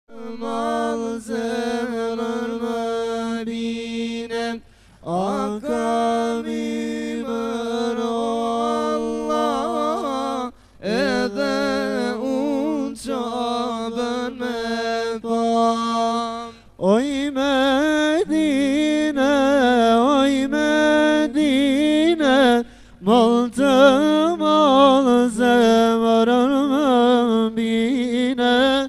Mal zemrën më bine, aka mi mërë Allah, edhe unë qabën me pa. Oj Medine, mal të mal zemrën më bine,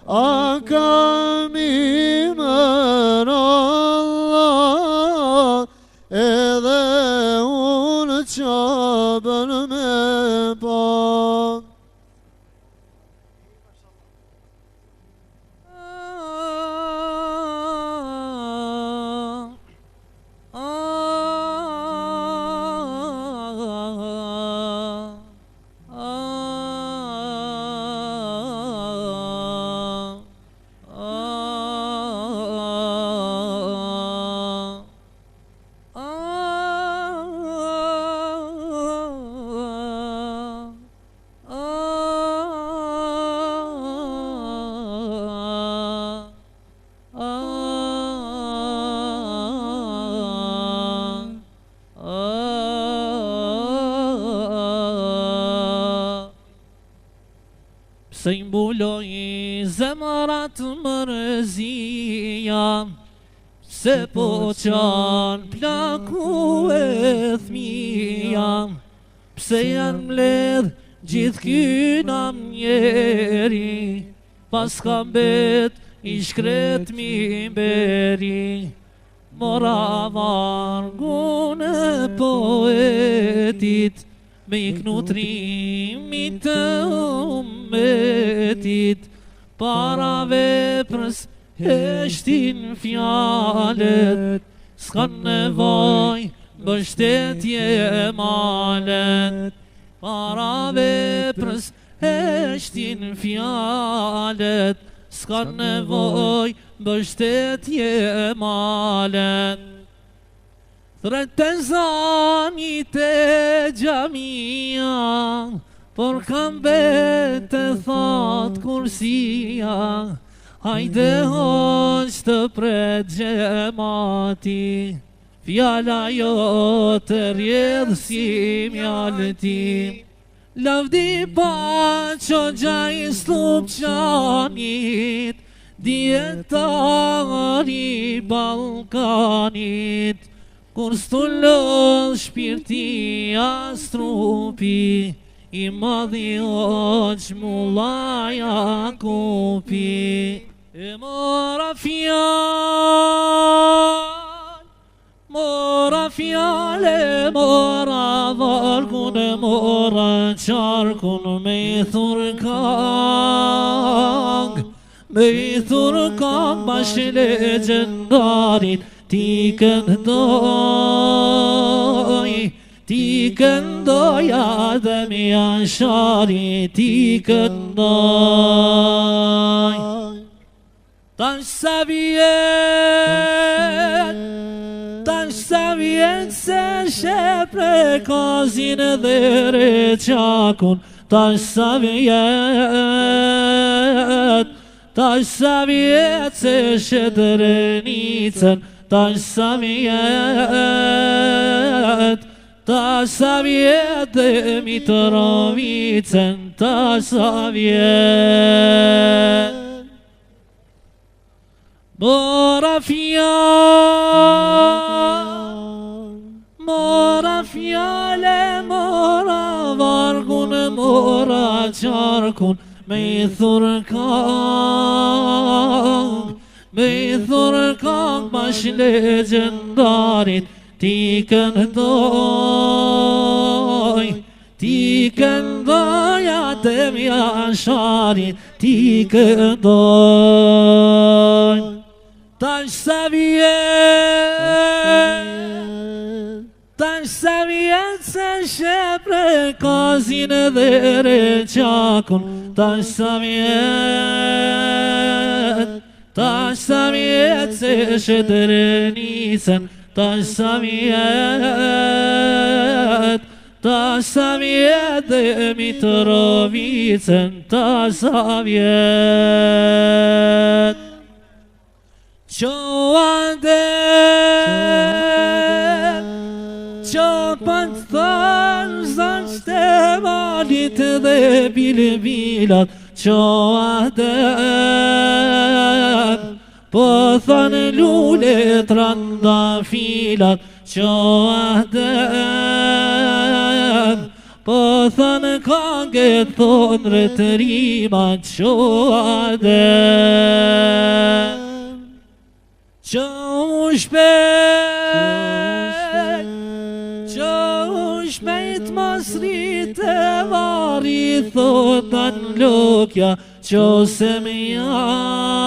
aka mi mërë Allah, edhe unë qabën me pa. Se i mbuloj zemrat mërzia, se po qanë plaku e thmija, pse janë mledh gjithë kyna mjeri, pas ka mbet i shkret mi beri. Mora vargun e poetit, me i knutrimit të umetit, para veprës heshtin fjalet, s'kan nevoj mbështetje malet. Para veprës heshtin fjalet, s'kan nevoj mbështetje malet. Thret e zanit e gjamia, por kam bete thot kursia, hajde hoq të pret gjemati, fjala jo të rjedh si mjalti. Lavdi pa që gjaj slupçanit, djetari Balkanit, kur s'tullon shpirti as trupi, i madhi oq mulla Jakupi. E mora fjale, mora vargun, e mora qarkun, me i thurkang, bash legendarit, ti këndoj Adem Jashari, ti këndoj. Tash sa vjet se shepre kozin dhe reqakun, tash sa vjet se shetrenicën, tash sa vjet dhe Mitrovicën, tash sa vjet. Mora fjale, mora vargun, mora qarkun, me i thurkang, bash legendarit, ti këndoj Adem Jashari, ti këndoj. Tash sa vjet se shepre kozin dhe reqakun, tash sa vjet se shetrenicën, tash sa vjet dhe Mitrovicën, tash sa vjet. Që për të thënë zënë shte malit dhe bilbilat Që adem Po thënë lullet randa filat Që adem Po thënë kanget thonë rëtërimat Që adem Që u shpejt mos rritë vari thota në lokja Që se me javë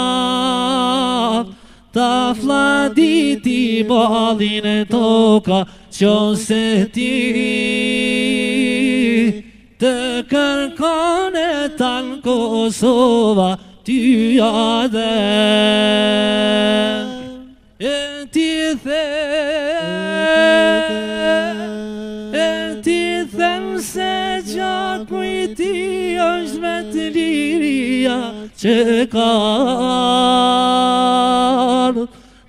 ta fladiti balin e toka Që se ti të kërkon e tanë Kosova Ty adem E ti them se gjaku I ti është vetë liria Që ka ardhë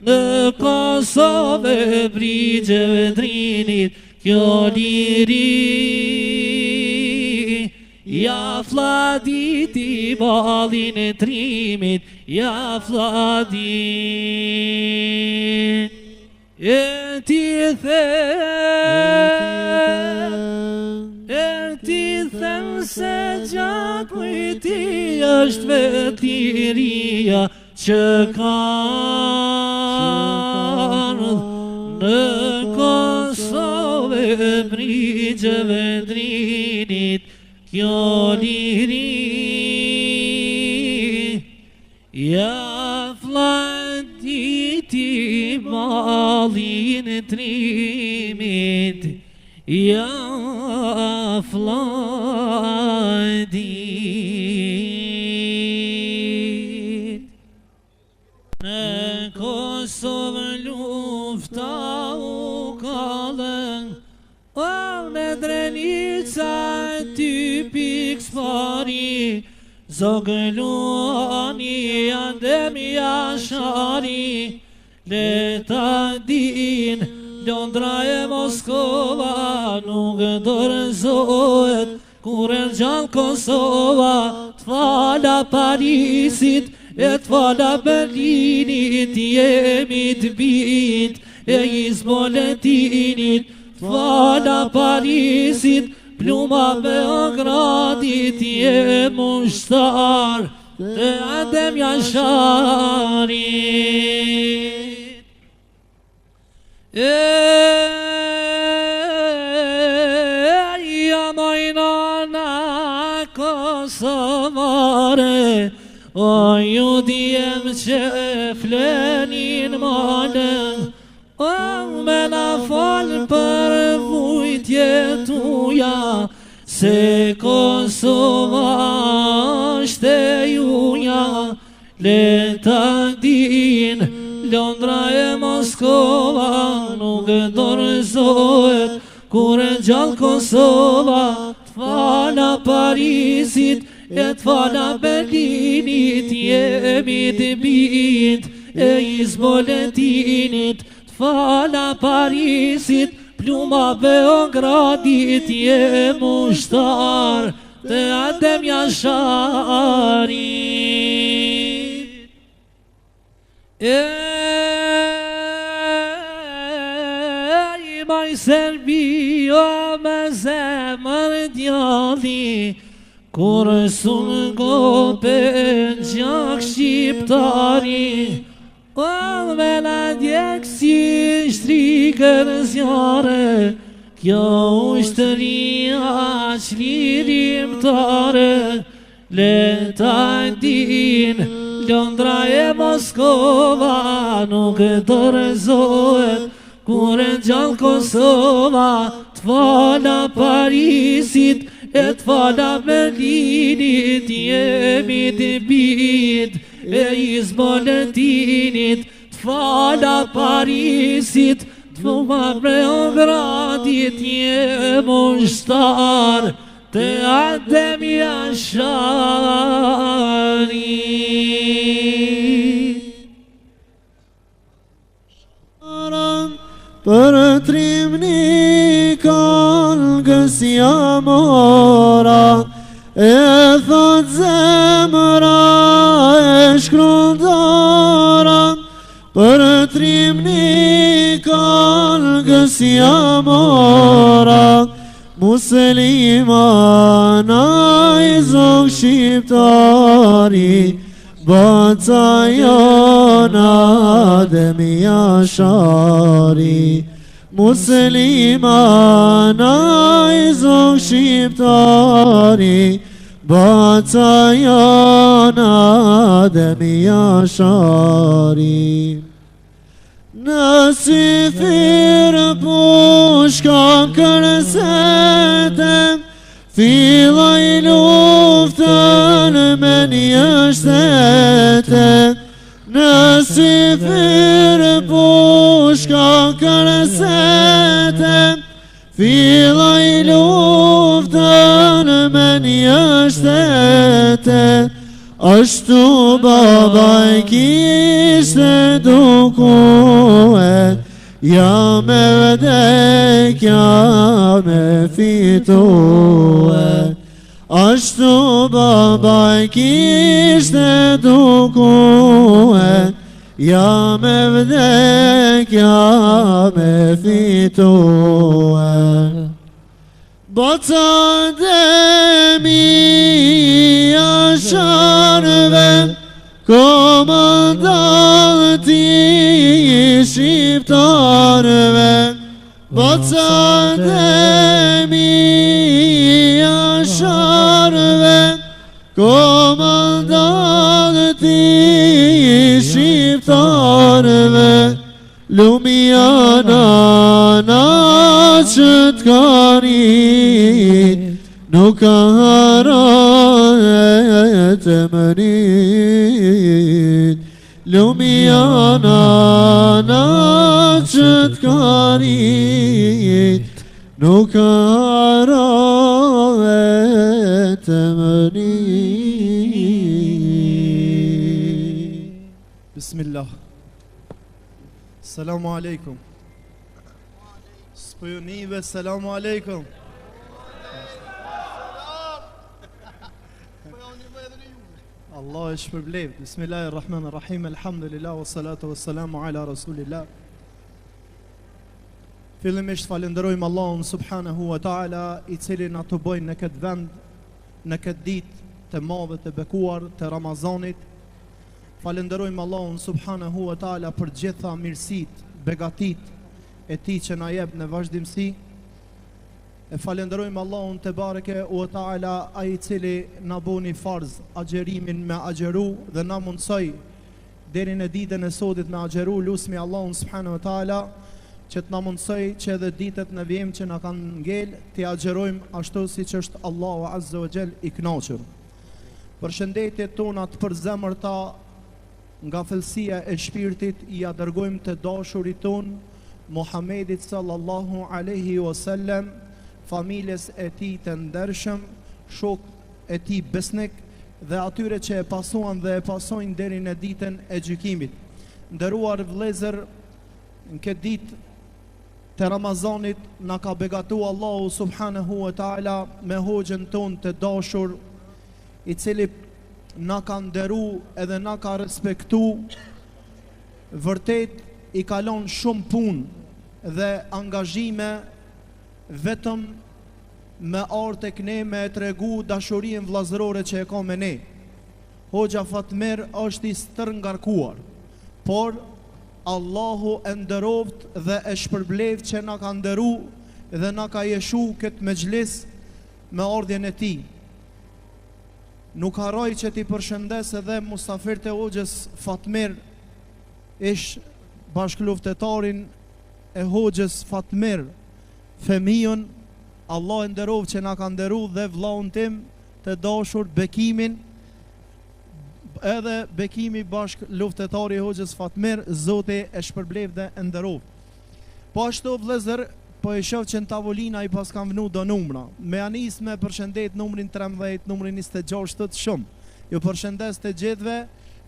në Kosovë Brigjeve Drinit Kjo liri Ja fladiti balin e trimit Ja fladit E ti them se gjaku I ti është vetëria Që ka ardhë në Kosovë Brigjeve Drinit Kjo liri Ja fladiti balin e trimit Ja fladit Në Kosovë lufta u kalën Në Drenica ty pik spari Zogluani Adem Jashari Leta din Londra e Moskova Nuk dorëzohet Kur e gjallë Kosova T'fala Parisit E t'fala Berlinit Jemi t'bit E Izboletinit T'fala Parisit Pluma Beogradit Je mushtar Të Adem Jasharit Ja mojnona Kosovare O ju djem që flenin malen O me na fal për vujtje tuja Se Kosova është e juja Leta din Londra e Moskova Nuk dorëzohet Kur e gjallë Kosova T'fala Parisit E t'fala Berlinit Jemi t'bit E Izboletinit T'fala Parisit Pluma Beogradit Je mushtar Të Adem Jasharit Maj Serbio me zemër djalli Kur sun gope gjak shqiptari O me la djek si shtrikër zjare Kjo është ria qlirimtare Leta din Londra e Moskova Nuk dorëzohet Kur e gjallë Kosova T'fala Parisit E t'fala Berlinit Jemi t'bit E Izboletinit T'fala Parisit T'fala Beogradit Je mushtar Të Adem Jasharit mora, e thot zemra e shkrundora, për trimni kalgës jamora, muslimana i zog shqiptari, baca jona dhe mi ashari. Muslimana i zog shqiptari, baca jona dhe mi ashari. Në sifir pushka kërsetem, filloj luftën me një shtetem. Në sifir pushka kërsetem, filloj luftën me një shtetem. Ashtu baba i kishte dukue, ja me vdek, ja me fitue. Ashtu baba i kishte dukue, ja me vdek, ja me fitue. Baca dhe mi asharve, komandanti shqiptarve. Baca dhe mi asharve, komandanti shqiptarve. Lumjana na që t'kari, nuk ka harajet e mërit. Lumjana na që t'kari, nuk ka harajet e mërit. Bismillah. Selamu alaikum. Spojonive, selamu alaikum. Allah e shpërblevt. Bismillahirrahmanirrahim. Alhamdulillah wa salatu wa salamu ala rasulillah. Fillimisht falenderojmë Allahun subhanahu wa ta'ala, i cili na të bojnë në këtë vend, në këtë ditë të madhe të bekuar të Ramazanit. Falenderojmë Allahun subhanahu wa ta'ala për gjitha mirësit, begatit e ti që na jep në vazhdimsi. E falenderojmë Allahun te bareke wa ta'ala, ai i cili na boni farz agjerimin me agjeru dhe na mundsoj deri në ditën e sotit me agjeru. Lusmi Allahun subhanahu wa ta'ala që të na mundsoj që edhe ditët në vijim që na kanë ngel të agjerojmë ashtu siç është Allahu azza wa jall i kënaqur. Përshëndetjet tona të përzemërta nga thellësia e shpirtit i dërgojmë të dashurit ton Muhammedit sallallahu alaihi wasallam, familjes e tij të ndershëm, shok e tij besnik dhe atyre që e pasuan dhe e pasojnë deri në ditën e gjykimit. Nderuar vëllezër, në këtë ditë të Ramazanit na ka begatu Allahu subhanahu wa ta'ala me hoxhën ton të dashur, i cili na ka nderu edhe na ka respektu. Vërtet i kalon shumë punë dhe angazhime vetëm me ardh tek ne me tregu dashurinë vllazërore që e ka me ne. Hoxha Fatmer është i stërngarkuar, por Allahu e nderoft dhe e shpërbleft që na ka nderu dhe na ka jeshu këtë mexhlis me ardhjen e tij. Nuk harroj që ti përshëndes edhe musafirët e hoxhës Fatmer, ish bashkëluftetarin e hoxhës Fatmer, fëmijën. Allah e nderov që na ka nderu dhe vllaun tim të dashur Bekimin, edhe Bekimi bashk luftetari i hoxhës Fatmer, Zoti e shpërblef dhe e nderov. Po ashtu vëllezër, po e shoh që në tavolina i pas kam vënu do numra. Me anis me përshëndet numrin 13, numrin 26 të shumë. Ju përshëndes të gjithve,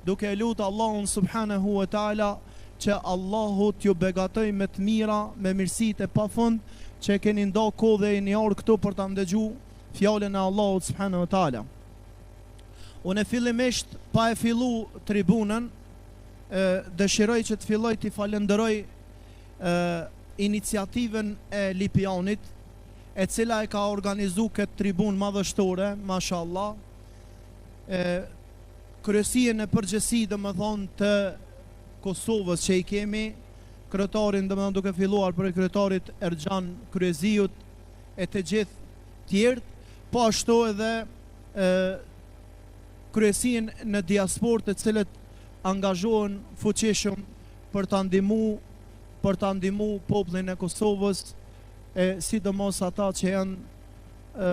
duke lutë Allahun subhanahu wa ta'ala që Allahu t'ju begatoj me të mira, me mirësitë e pafund, që keni nda kohë dhe një orë këtu për ta ndëgju fjalën e Allahut subhanahu wa taala. Unë fillimisht pa e fillu tribunën, dëshiroj që të filloj t'i falenderoj iniciativën e Lipjanit, e cila e ka organizu këtë tribunë madhështore, mashallah, kryesien e përgjësi dhe më thonë të Kosovës që i kemi, kryetarin dhe më thonë duke filluar për kryetarit Erxhan Kryeziut e të gjithë tjertë, po ashtu edhe kryesien në diasporë të cilët angazhohen fuqishëm për ta ndihmu popullin e Kosovës, sidomos ata që janë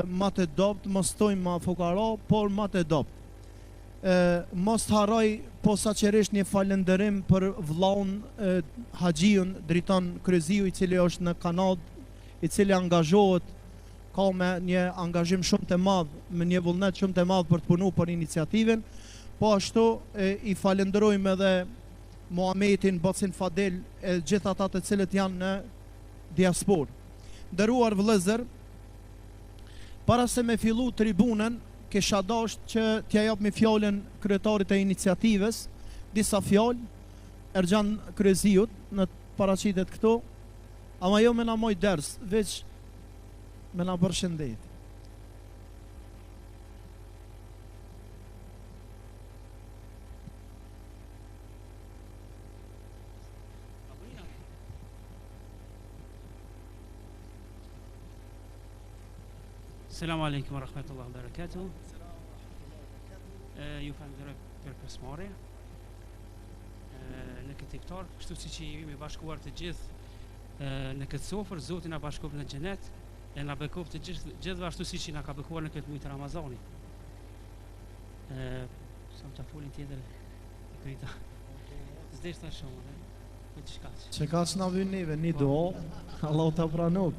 më të dobët, mos thojmë më fukara, por më të dobët. Mos harroj posaçërisht një falënderim për vllaun Haxhiun Dritan Kryeziu, i cili është në Kanadë, i cili angazhohet, ka me një angazhim shumë të madh, me një vullnet shumë të madh për të punuar për iniciativën. Po ashtu i falenderojmë edhe Muhamedin Bacin Fadel e gjithë ata të cilët janë në diasporë. Nderuar vëllezër, para se me fillu tribunën, kisha dashur që t'ja jap me fjalën kryetarit e iniciativës, disa fjalë, Erxhan Kryeziut, në paraqitet këtu, ama jo me na moj ders, veç me na përshëndet. Selamu alaikum wa rahmatullahi wa barakatuh. Ju falenderoj për pjesëmarrje në këtë iftar, kështu siç jemi bashkuar të gjithë në këtë sofër, Zoti na bashkof në xhenet e na bekof të gjithë ashtu siç na ka bekuar në këtë muaj të Ramazanit. Sa më folin tjetër e krita. S'desh tash shumë, me diçka. Që ka që na vjen neve, një dua, Allahu ta pranoj.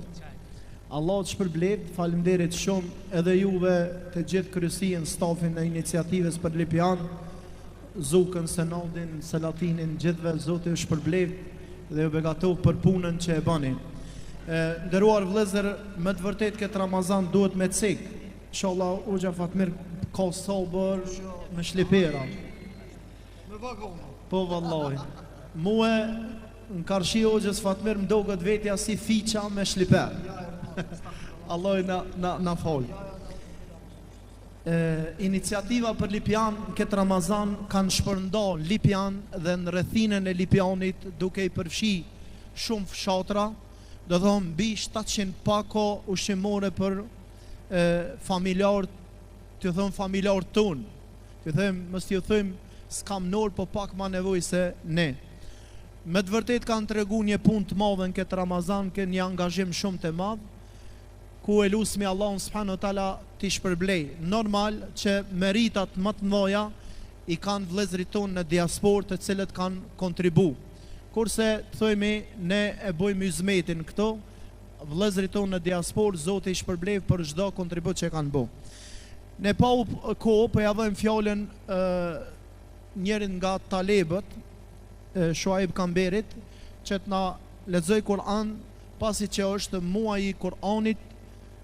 Allah të shpërblet, faleminderit shumë edhe juve të gjithë kryesien, stafin e iniciativës për Lipjan, Zukën, Senadin, Selatinin, gjithve Zoti ju shpërblet dhe ju begatov për punën që e bani. Nderuar vëllezër, me të vërtet këtë Ramazan duhet me cik. Inshallah Hoxha Fatmir ka sabër me shlipera. Po vallahi. Mua në karshi Hoxhës Fatmir më doget vetja si fiqa me shliper. Allah na fol. Iniciativa për Lipjan këtë Ramazan kanë shpërnda Lipjan dhe në rrethinën e Lipjanit duke i përfshi shumë fshatra, do thonë mbi 700 pako ushqimore për familjar, të thonë familjar tonë. Të them, mos t'ju them s'kam nor, po pak ma nevoj se ne. Me të vërtet kanë tregu një punë të madhe në këtë Ramazan, një angazhim shumë të madh, ku e lusmi Allahun subhanahu wa taala t'i shpërblej. Normal që meritat më të mëdha i kanë vëllezërit tonë në diasporë, të cilët kanë kontribu. Kurse thojmë ne e bëjmë hizmetin këto, vëllezërit tonë në diasporë, Zoti i shpërblej për çdo kontribut që kanë bë. Ne pa kohë, po ja vëmë fjalën njërin nga talebët, Shuaib Kamberit, që të na lexoj Kur'an, pasi që është muaji i Kur'anit,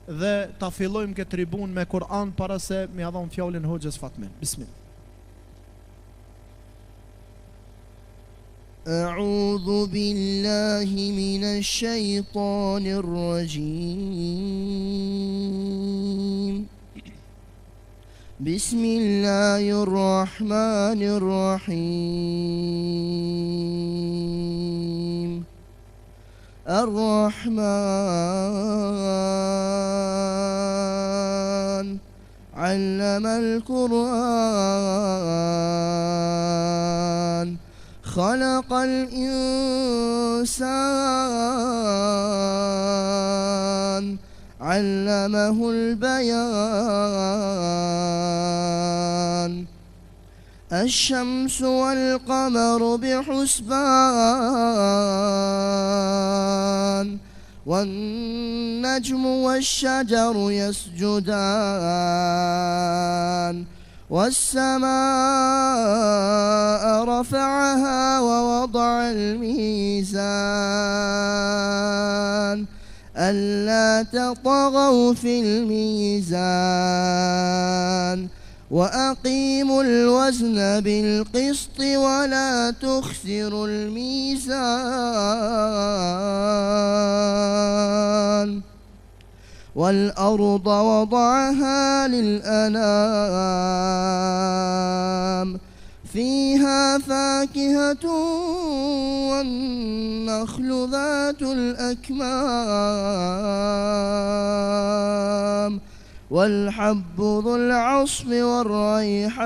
dhe ta fillojmë këtë tribun me Kur'an para se me ja dham fjalën Hoxhës Fatmir. Bismillah. أعوذ بالله من الشيطان الرجيم بسم الله الرحمن الرحيم الرحمن علم القرآن خلق الإنسان علمه البيان الشمس والقمر بحسبان والنجم والشجر يسجدان والسماء رفعها ووضع الميزان ألا تطغوا في الميزان وأقيموا الوزن بالقسط ولا تخسروا الميزان والأرض وضعها للأنام فيها فاكهة والنخل ذات الأكمام والحب ذو العصف والريحان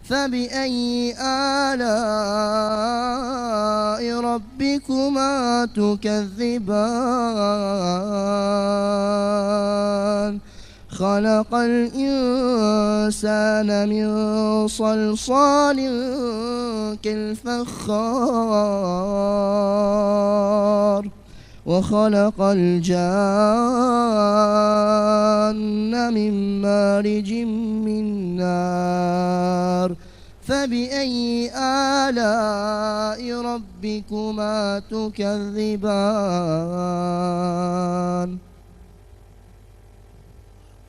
فبأي آلاء ربكما تكذبان خلق الإنسان من صلصال كالفخار وخلق الجان من مارج من نار فبأي آلاء ربكما تكذبان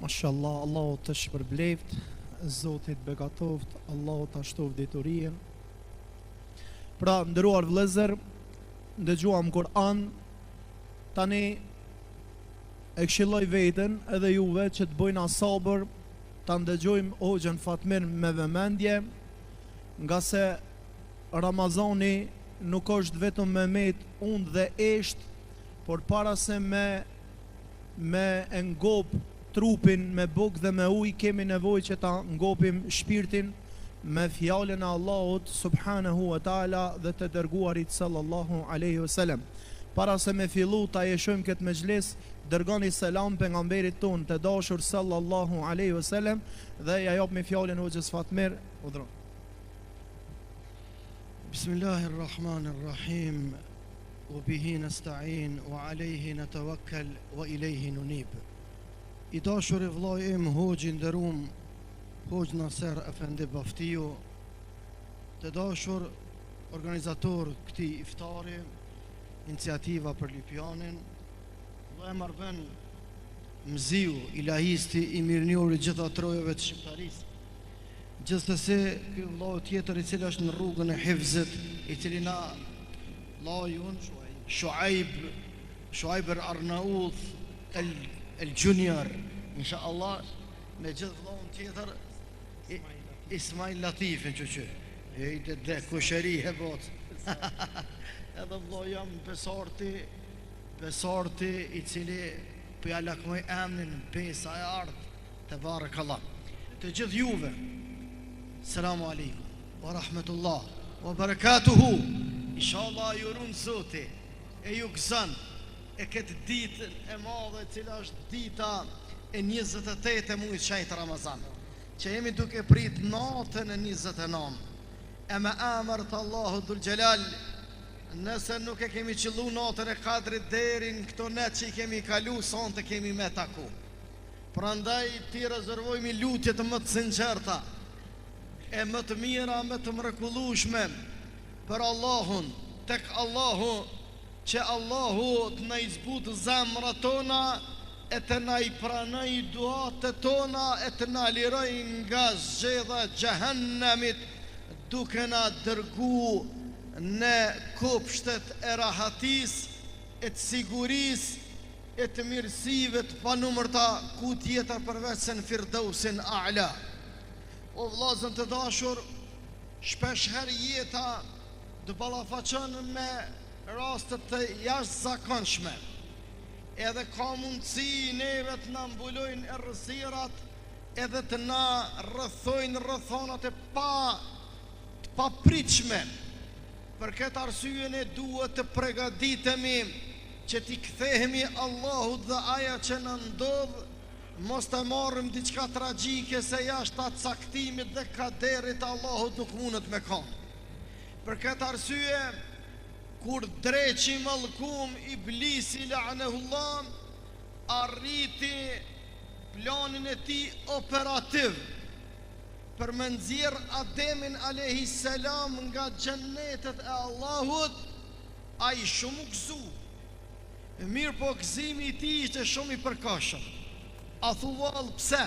Mashallah, Allahu të shpërbleft, Zotit begatoft, Allahu të ashtoft diturien. Pra, ndëruar vëllezër, ndëgjuam Kur'an, tani e këshilloj veten edhe juve që të bëjnë sabër, ta ndëgjojmë Hoxhën Fatmir me vëmendje, nga se Ramazani nuk është vetëm me met, unë dhe esht, por para se me ngop trupin me bukë dhe me ujë, kemi nevojë që ta ngopim shpirtin me fjalën e Allahut subhanahu wa taala dhe të dërguarit sallallahu alaihi wasallam. Para se me fillu ta jeshojmë këtë mexhles, dërgoni selam pejgamberit ton të dashur sallallahu alaihi wasallam dhe ja jap me fjalën Hoxhës Fatmir, udhëron. Bismillahirrahmanirrahim. وبه نستعين وعليه نتوكل وإليه ننيب. I dashur I vllai im Hoxhi nderuam Hoxh Naser Efendi Baftiu, të dashur organizator këtij iftari, iniciativa për Lipjanin, vllai Marven Mziu, ilahisti I mirënjohur I gjitha trojave të shqiptarisë. Gjithsesi ky vllau tjetër I cili është në rrugën e hifzit, I cili na vllajun Shuaib Arnaud El Junior, inshallah, me gjithë vllahun tjetër Ismail Latifin që e dhe kusheri e bot. Edhe vllau jam besarti I cili për ja lakmoj emnin besa e ardh të barakallah. Të gjithë juve, selamu alaikum wa rahmetullah wa barakatuhu. Inshallah jurun Zoti e ju gëzën e këtë ditën e madhe cila është dita e 28 e muajit shejt Ramazan, që jemi duke prit natën e 29 e me emër të Allahut Dhul Gjelal. Nëse nuk e kemi qëllu natën e Kadrit deri në këto net që I kemi kalu, sonte kemi me taku. Prandaj ti rezervojmë lutjet më të sinqerta e më të mira, më të mrekullueshme për Allahun, tek Allahu, që Allahu të na I zbut zemrat tona e të na I pranoj duat tona e të na liroj nga zgjedhja e xhehenemit, duke na dërgu në kopshtet e rahatis, e të siguris, e të mirësive të panumërta, ku tjetër përveç se në Firdausin A'la. O vllazën të dashur, shpesh herë jeta të ballafaqon me rastet të jashtëzakonshme. Edhe ka mundësi neve të na mbulojnë errësirat, edhe të na rrethojnë rrethonat e papritshme. Për këtë arsye ne duhet të përgatitemi që t'i kthehemi Allahut dhe aja që na ndodh mos të marrim diçka tragjike se jashtë caktimit dhe kaderit Allahut nuk mundet me kanë. Për këtë arsye, kur dreqi mallkum Iblisi la'anahullah arriti planin e tij operativ për me nxjerr Ademin alayhi salam nga xhennetet e Allahut, ai shumë u gëzu. Mirë, po gëzimi i tij ishte shumë i përkohshëm. A thuvall pse?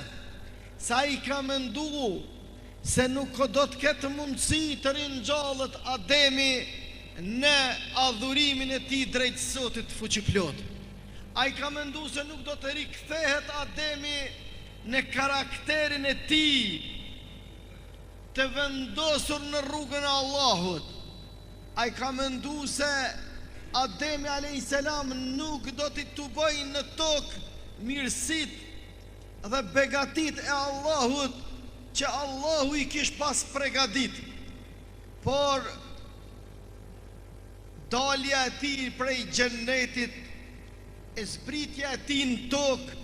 Sa i ka mendu se nuk do të ketë mundësi të rinjallët Ademi në adhurimin e tij drejt Zotit fuqiplot. Ai ka mendu se nuk do të rikthehet Ademi në karakterin e tij të vendosur në rrugën e Allahut. Ai ka mendu se Ademi a.s. nuk do t'i tuboj në tokë mirësit dhe begatit e Allahut që Allahu i kish pas pregadit. Por dalja e tij prej xhennetit, e zbritja e tij në tokë,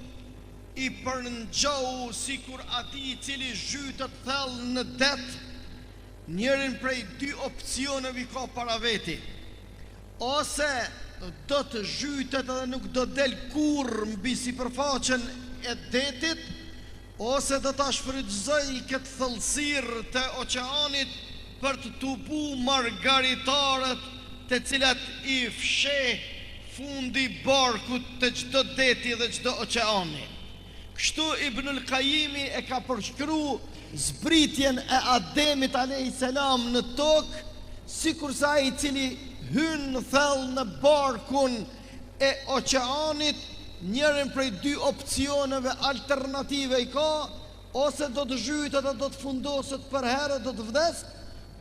i përngjau sikur atij i cili zhytet thellë në det, njërin prej dy opcioneve ka para veti. Ose do të zhytet edhe nuk do del kurrë mbi sipërfaqen e detit, ose do ta shfrytëzoj këtë thellësirë të oqeanit për të tubu margaritarët të cilat i fsheh fundi barkut të çdo deti dhe çdo oqeani. Kështu Ibnul Qayyimi e ka përshkruar zbritjen e Ademit alayhis salam në tokë, sikurse ai i cili hyn në thellë në barkun e oqeanit, njërin prej dy opcioneve alternative i ka, ose do të zhytet dhe do të fundoset për herë, do të vdes,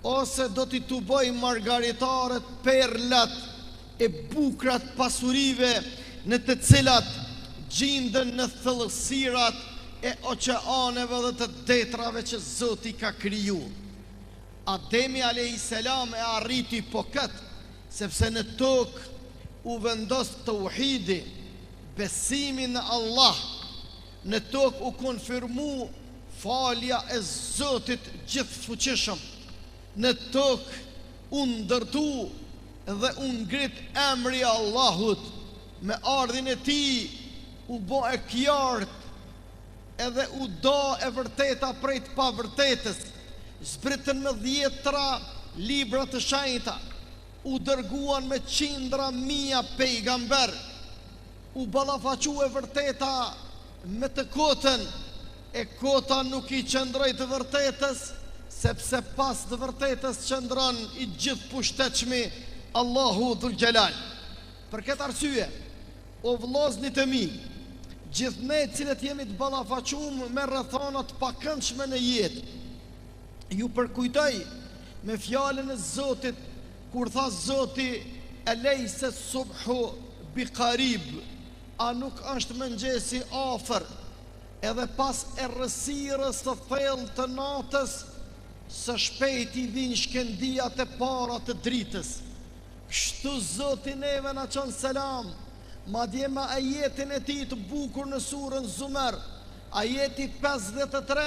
ose do t'i tuboj margaritarët, perlat e bukrat pasurive në të cilat gjindën në thellësirat e oqeaneve dhe të detrave që Zoti ka kriju. Ademi alayhis salam e arriti po këtë, sepse në tokë u vendos tauhidi, besimi në Allah, në tokë u konfirmu falja e Zotit gjithfuqishëm, në tokë u ndërtu dhe u ngrit emri i Allahut, me ardhin e tij u bë e qartë, edhe u do e vërteta prej të pavërtetës, zbritën me 10 libra të shenjta, u dërguan me qindra mia pejgamber, u ballafaqu e vërteta me të kotën, e kota nuk i qëndroi të vërtetës, sepse pas të vërtetës qëndron i gjithë pushtetshmi Allahu Dhul Jalal. Për këtë arsye, o vëllezërit e mi, gjithë ne cilët jemi të ballafaquar me rrethana të pakëndshme në jetë, ju përkujtoj me fjalën e Zotit kur tha Zoti elejse subhu bi qarib, a nuk është mëngjesi afër, edhe pas errësirës të thellë të natës, së shpejti vijnë shkendijat e para të dritës. Kështu Zoti neve na çon selam, madje me ajetin e tij të bukur në surën Zumer, ajeti 53,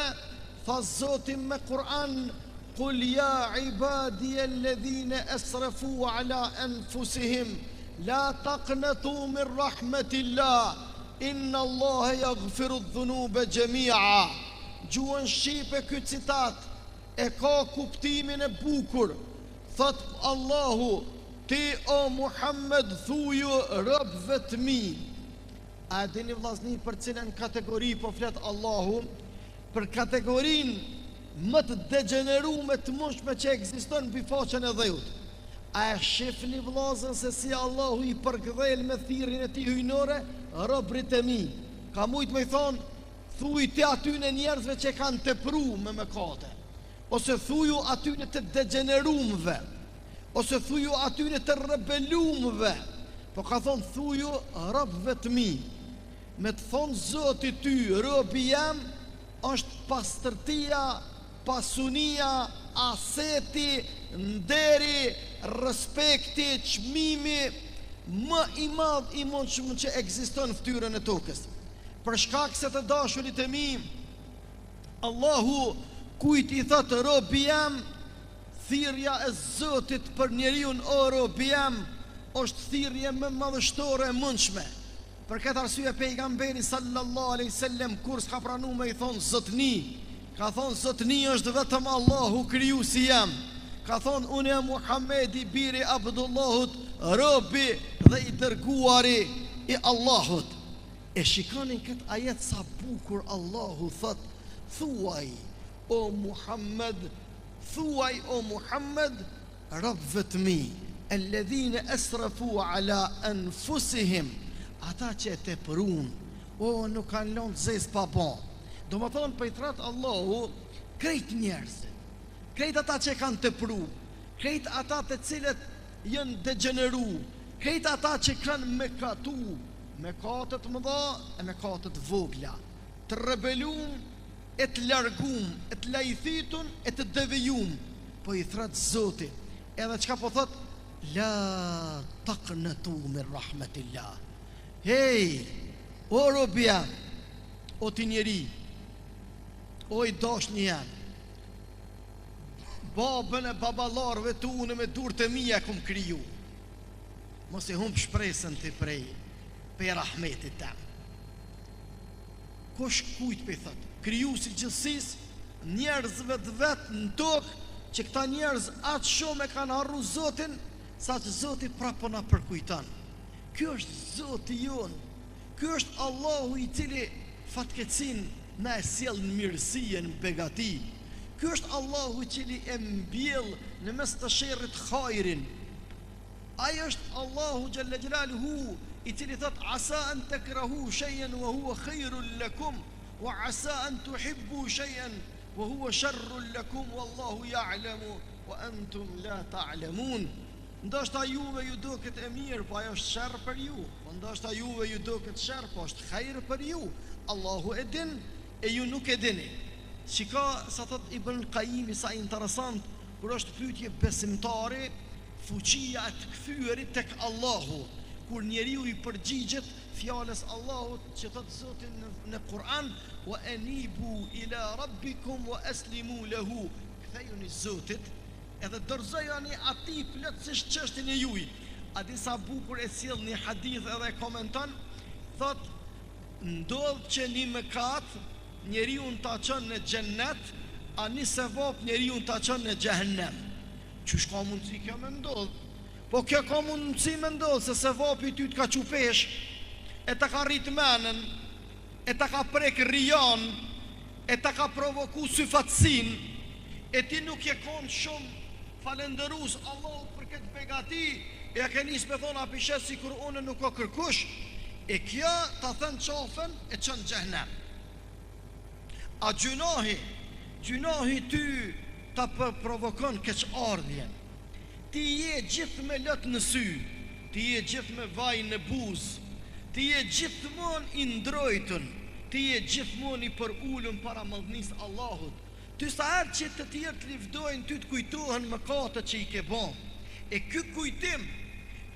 tha Zoti me Kur'an: Qul ya ibadiya alladhina asrafu ala anfusihim la taqnatu min rahmatillah inna Allaha yaghfiru dhunuba jami'a. Gjuhën shqipe ky citat e ka kuptimin e bukur. Thot Allahu: ti o Muhammed thuju robëve të mi. A dini vllazni për cilën kategori po flet Allahu? Për kategorinë më të degeneruar të mundshme që ekziston mbi faqen e dheut. A e shifni vllazën se si Allahu i përgdhel me thirrjen e tij hyjnore robërit e mi? Ka mujt me i thonë, thuj ti atyne njerëzve që kanë tepruar me mëkate, ose thuju atyne të degenerumve, ose thuju atyne të rebelumve, po ka thonë thuju robëve të mi. Me të thonë Zoti ty, robi jam, është pastërtia, pasunia, aseti, nderi, respekti, çmimi më i madh i mundshëm që ekziston në fytyrën e tokës. Për shkak se të dashurit e mi, Allahu kujt i thotë robi jam, thirrja e Zotit për njeriu o robi jam është thirrje më madhështore e mundshme. Për këtë arsye pejgamberi sallallahu alaihi wasallam kur s'ka pranu me I thonë zotni, ka thonë zotni është vetëm Allahu krijuesi jam. Ka thonë unë jam Muhamedi biri Abdullahut, robi dhe I dërguari I Allahut. E shikonin këtë ajet sa bukur Allahu thot, thuaj o Muhammed, thuaj o Muhammed, robëve të mi, alladhina asrafu ala anfusihim, ata që e tepërun, o nuk kanë lënë zez pa bon. Do më thonë për I thrat Allahu krejt njerëzit, krejt ata që kanë tepru, krejt ata të cilët janë degeneru, krejt ata që kanë mekatu, mekatet mëdha e mekatet vogla, të rebelum e të largum, e të lajthitun e të devijum. Po I thrat Zoti, edhe çka po thot, la taqnatu min rahmatillah. Hej, o robja, o ti njeri, o I dashni jam, babën e babalarve të unë me dur të mija kum kriju. Mos e humb shpresën të prej rahmetit tem. Kush kujt për I thot, krijuesi I gjithësisë, njerëzve të vetë në tokë, që këta njerëz atë shumë e kanë harru Zotin, sa që Zoti prapë na përkujton. Ky është Zoti jonë, ky është Allahu I cili fatkeqësin na e sjell në mirësi e në begati. Ky është Allahu I cili e mbjell në mes të sherrit hajrin. Ai është Allahu xhalla xhelaluhu I cili thot asa an takrahu shay'an wa huwa khairul lakum wa asa an tuhibbu shay'an wa huwa sharrul lakum wallahu ya'lamu wa antum la ta'lamun. Ndoshta juve ju duket e mirë, po ajo është sherr për ju. Po ndoshta juve ju duket sherr, po është hajër për ju. Allahu e din e ju nuk e dini. Shiko sa thot Ibn Qayyim, sa interesant kur është pyetje besimtari, fuqia e të kthyerit tek Allahu. Kur njeriu I përgjigjet fjalës Allahut që thot Zoti në Kur'an, wa anibu ila rabbikum wa aslimu lahu, kthejuni Zotit edhe dorëzojani atij plotësisht çështjen e juaj. A di sa bukur e sjell një hadith edhe e komenton, thot ndodh që një mëkat njeriu ta çon në xhennet, a një sevap njeriu ta çon në xhehenem. Çush ka mundsi kjo më ndodh? Po kjo ka mundësi me ndodhë, se sevapi ty të ka qupesh, e ta ka rrit menën, e ta ka prek rijan, e ta ka provoku syfatsin, e ti nuk je konë shumë falenderus Allah për këtë begati, e ke njës me thonë apishes si kur unë nuk o kërkush, e kja ta thënë qafën e qënë gjehnem. A gjunahi ty ta provokon keq ardhjen, ti je gjithë me lot në sy, ti je gjithë me vaj në buzë, ti je gjithmonë I ndrojtën, ti je gjithmonë I përullën para madhnisë Allahut. Ty sa herë që të tjerë të lëvdojnë, ty të kujtohen mëkatet që I ke bën. E ky kujtim,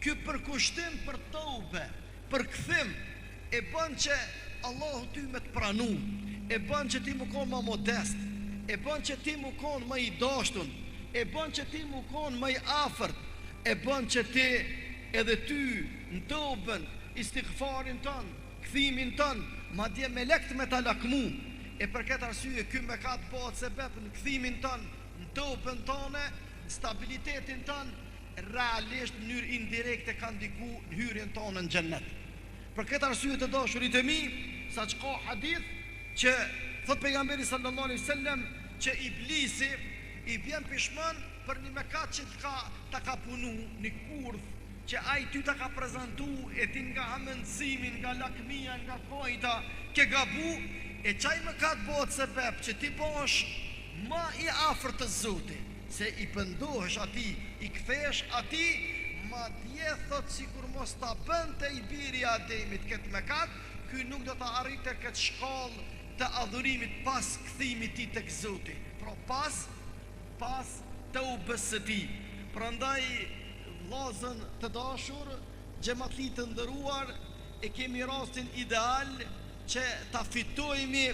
ky përkushtim për tobe, për kthim, e bën që Allahu ty me të pranu, e bën që ti më konë më modest, e bën që ti më konë më I dashtun, e bën që ti më konë më I afërt, e bën që ti edhe ty në tobën, istighfarin tënë, kthimin tënë, madje me lekt me ta lakmu. E për këtë arsye ky mëkat bëhet sebeb në kthimin tënë, në tobën tënde, në stabilitetin tënë, realisht në mënyrë indirekte ka ndiku në hyrjen tonë në xhennet. Për këtë arsye të dashurit e mi, sa që ka hadith që thot pejgamberi sallallahu alaihi wasallam që iblisi I bjen pishman për një mëkat që ta ka punu, një kurth që ai ty ta ka prezentu, e ti nga hamendësimin, nga lakmia, nga kojta, ke gabu, e qaj mëkat bëhet sebeb që ti bosh ma I afër të Zotit, se I pëndohesh ati, I kthesh ati, ma dje thot sikur mos ta bënte I biri Ademit këtë mëkat, ky nuk do ta arrite këtë shkallë të adhurimit pas kthimit ti tek Zoti. Pra pas të u besëti. Prandaj vllazën të dashur, xhamatlit të nderuar, e kemi rastin ideal që ta fitojmë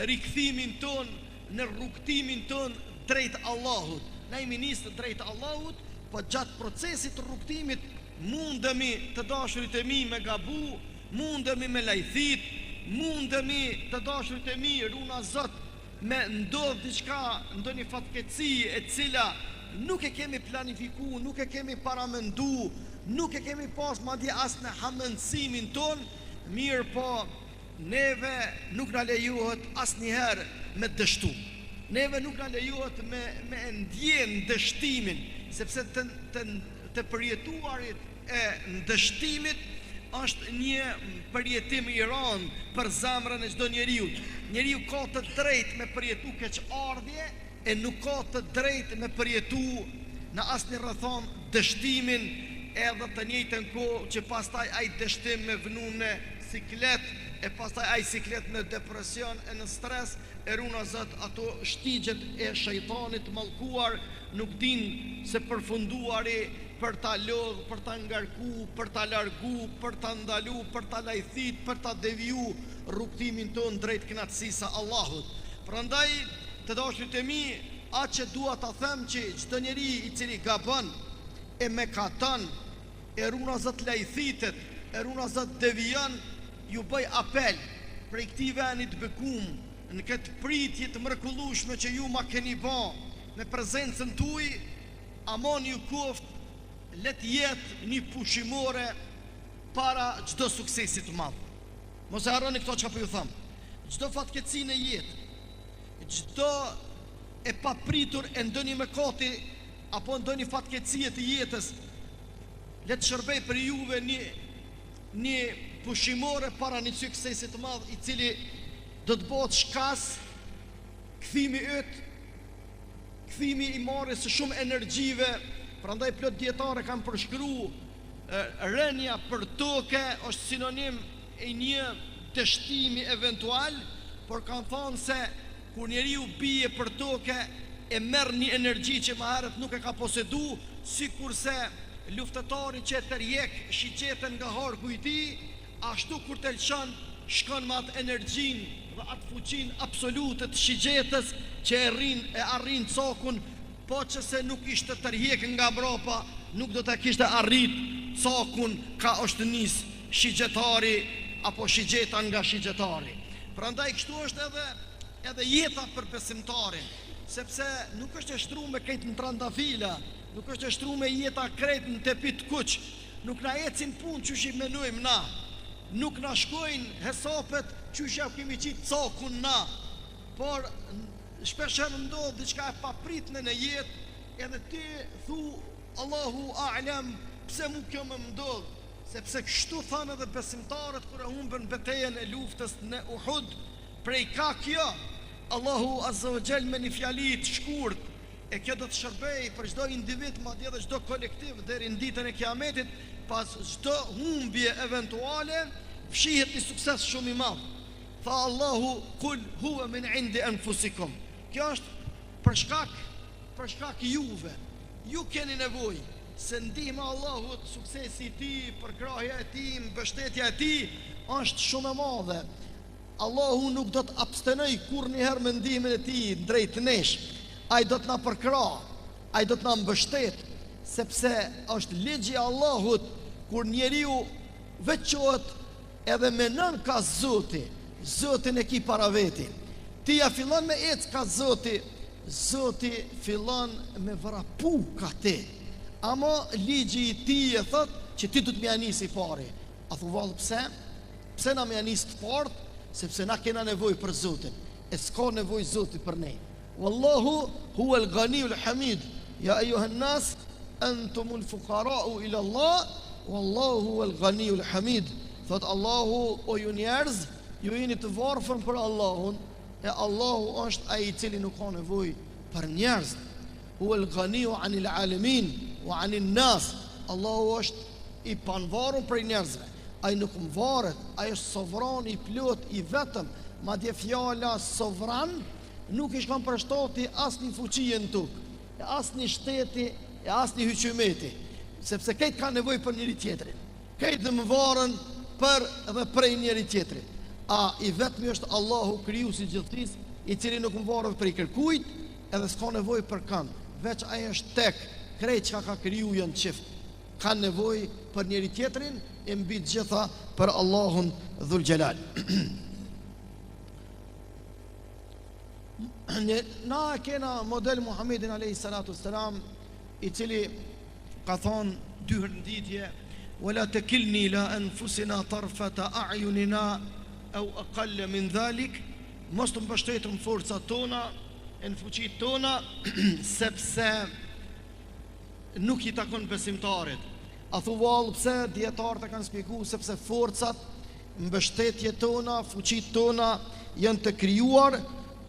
rikthimin ton në rrugtimin ton drejt Allahut. Na jemi nisë drejt Allahut, po gjatë procesit të rrugtimit mundemi të dashurit e mi me gabu, mundemi me lajthit, mundemi të dashurit e mi, runa Zot, me ndodh diçka, ndonjë fatkeqësi e cila nuk e kemi planifiku, nuk e kemi paramendu, nuk e kemi pas madje as në hamendësimin ton, mirë po neve nuk na lejohet asnjëherë me dështu. Neve nuk na lejohet me ndjen dështimin, sepse të përjetuarit e ndështimit është një përjetim i rëndë për zemrën e çdo njeriu. Njeriu ka të drejtë me përjetu keqardhje e nuk ka të drejtë me përjetu në asnjë rrethon dështimin, edhe të njëjtën kohë që pastaj ai dështim me vënë në siklet, e pastaj ai siklet në depresion e në stres, e runa Zot ato shtigjet e shejtanit mallkuar nuk din se përfunduari për ta lodh, për ta ngarku, për ta largu, për ta ndalu, për ta lajthit, për ta deviju rrugtimin ton drejt kënaqësisë së Allahut. Prandaj, të dashurit e mi, atë që dua ta them që çdo njeri i cili gabon e mëkaton, e runa Zot lajthitet, e runa Zot devijon, ju bëj apel prej këtij veni të bekum, në këtë pritje të mrekullueshme që ju ma keni bë me prezencën tuaj, amon ju kuft, let jetë një pushimore para çdo suksesi të madh. Mos e harroni këto çka po ju them. Çdo fatkeqësi në jetë, çdo e papritur e ndonjë mëkati apo ndonjë fatkeqësi të jetës, let shërbej për juve një pushimore para një suksesi të madh i cili do të bëhet shkas kthimi yt, kthimi i marrjes së shumë energjive. Prandaj plot dietare kanë përshkruar rënja për tokë është sinonim e një dështimi eventual, por kanë thënë se kur njeriu bie për tokë e merr një energji që më herët nuk e ka posedu, sikurse luftëtari që tërjek shigjetën nga harku i tij, ashtu kur të lëshon shkon me atë energjinë dhe atë fuqinë absolute të shigjetës që e arrin cokun. Po që se nuk ishte tërjek nga brapa, nuk do të kishte arrit cokun ka është nis shigjetari apo shigjeta nga shigjetari. Prandaj kështu është edhe jeta për besimtarin, sepse nuk është e shtruar me këtë në trandafila, nuk është e shtruar me jeta krejt në tepit kuq, nuk na ecin punë që shi menojmë na, nuk na shkojnë hesapet që shi kemi qitë cokun na, por shpesher ndodh diçka e papritne në jetë, edhe ti thu Allahu a'lam pse mu kjo më ndodh, sepse kështu thanë edhe besimtarët kur e humbën betejën e luftës në Uhud. Prej ka kjo Allahu azza wa jall me një fjali të shkurt, e kjo do të shërbej për çdo individ, madje edhe çdo kolektiv deri në ditën e Kiametit. Pas çdo humbje eventuale fshihet një sukses shumë i madh. Tha Allahu kul huwa min indi anfusikum. Kjo është për shkak juve. Ju keni nevojë se ndihma e Allahut, suksesi i tij, përkrahja e tij, mbështetja e tij është shumë e madhe. Allahu nuk do të abstenoj kurrëherë me ndihmën e tij drejt nesh. Ai do të na përkrah, ai do të na mbështet, sepse është ligji i Allahut kur njeriu veçohet edhe menon ka Zoti, Zotin e ki para veti. Ti ja fillon me ec ka Zoti, Zoti fillon me vrapu ka te. Ama ligji i tij e thot që ti du të më nisi pari. A thu vallë pse? Pse na më nis të fort? Sepse na kena nevojë për Zotin, e s'ka nevojë Zoti për ne. Wallahu huwa al-Ghaniyyul Hamid. Ya ayuhan nas antumul fuqara'u ila Allah, wallahu huwa al-Ghaniyyul Hamid. Thot Allahu, o ju njerëz, ju jeni të varfër për Allahun, e Allahu është ai i cili nuk ka nevojë për njerëz. Huwa al-Ghaniyyu 'anil 'alamin wa 'anil nas. Allahu është i panvarur për njerëzve. Ai nuk varet, ai është sovran i plot i vetëm. Madje fjala sovran nuk i shkon përshtoti asnjë fuqie në tokë, asnjë shteti, asnjë hyqëmeti, sepse këtë ka nevojë për njëri tjetrin. Këtë më varën për dhe prej njëri tjetrit. A i vetmi është Allahu krijuesi i gjithësisë, i cili nuk më varet për i kërkujt, edhe s'ka nevojë për kënd. Veç ai është tek krejt çka ka kriju janë çift. kanë nevojë për njëri tjetrin, e mbi të gjitha për Allahun Dhul Gjelal. Na kena model Muhammedin alayhi salatu wassalam, i cili ka thonë dy herënditje: "Wala takilni la anfusina tarfata a'yunina aw aqall min dhalik", mos të mbështetëm forcat tona e në fuqitë tona, sepse nuk i takon besimtarit. A thu vallë pse? Dietarët e kanë shpjeguar sepse forcat, mbështetjet tona, fuqitë tona janë të krijuar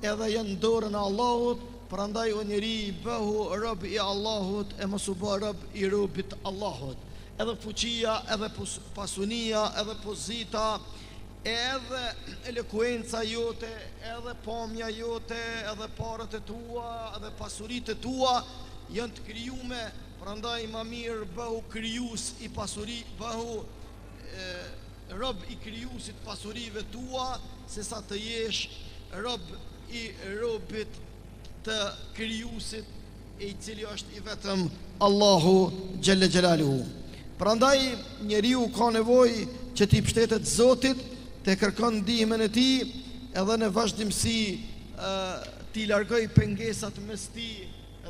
edhe janë në dorën e Allahut. Prandaj o njeri, bëhu rob i Allahut e mos u bë rob i robit Allahut. Edhe fuqia, edhe pasunia, edhe pozita, edhe elokuenca jote, edhe pamja jote, edhe parët e tua, edhe pasuritë e tua janë të krijume. Prandaj më mirë bëhu krijues i pasuri, bëhu rob i krijuesit pasurive tua, se sa të jesh rob i robit të krijuesit, i cili është i vetëm Allahu Gjelle Gjelaluhu. Prandaj njeriu ka nevojë që t'i mbështetet Zotit, të kërkon ndihmën e tij, edhe në vazhdimsi t'i largoj pengesat mes tij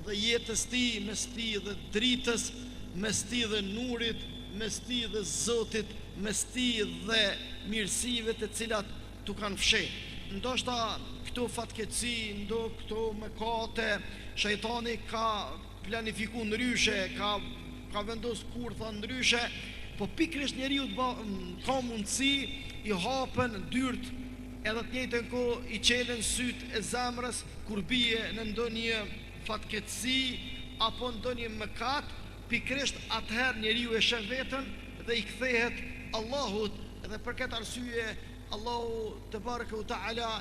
dhe jetës tij, mes tij dhe dritës, mes tij dhe nurit, mes tij dhe Zotit, mes tij dhe mirësive të cilat tu kanë fshehë. Ndoshta këto fatkeqësi, ndo këto mëkate, shejtani ka planifikuar ndryshe, ka vendos kurtha ndryshe, po pikërisht njeriu ka mundësi i hapen dyrt, edhe të njëjtën kohë i çelen syt e zemrës kur bie në ndonjë fatkeqësi apo ndonjë mëkat. Pikërisht atëherë njeriu e sheh veten dhe i kthehet Allahut, dhe për këtë arsye Allahu te bareke u taala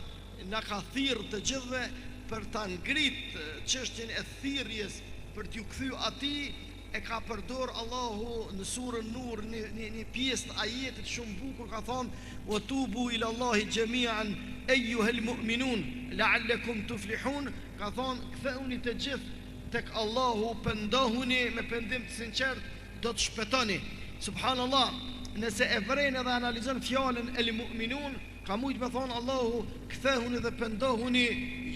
na ka thirrë të gjithëve për ta ngrit çështjen e thirrjes, për t'ju kthy atij. E ka përdor Allahu në surën Nur një pjesë të ajetit shumë bukur, ka thonë: "Wa tubu ila Allahi jami'an ayyuhal mu'minun la'allakum tuflihun", ka thonë ktheuni të gjithë tek Allahu, pendohuni me pendim të sinqert, do të shpëtoni. Subhanallah, nëse e vren edhe analizon fjalën el mu'minun, ka mujt me thonë Allahu kthehuni dhe pendohuni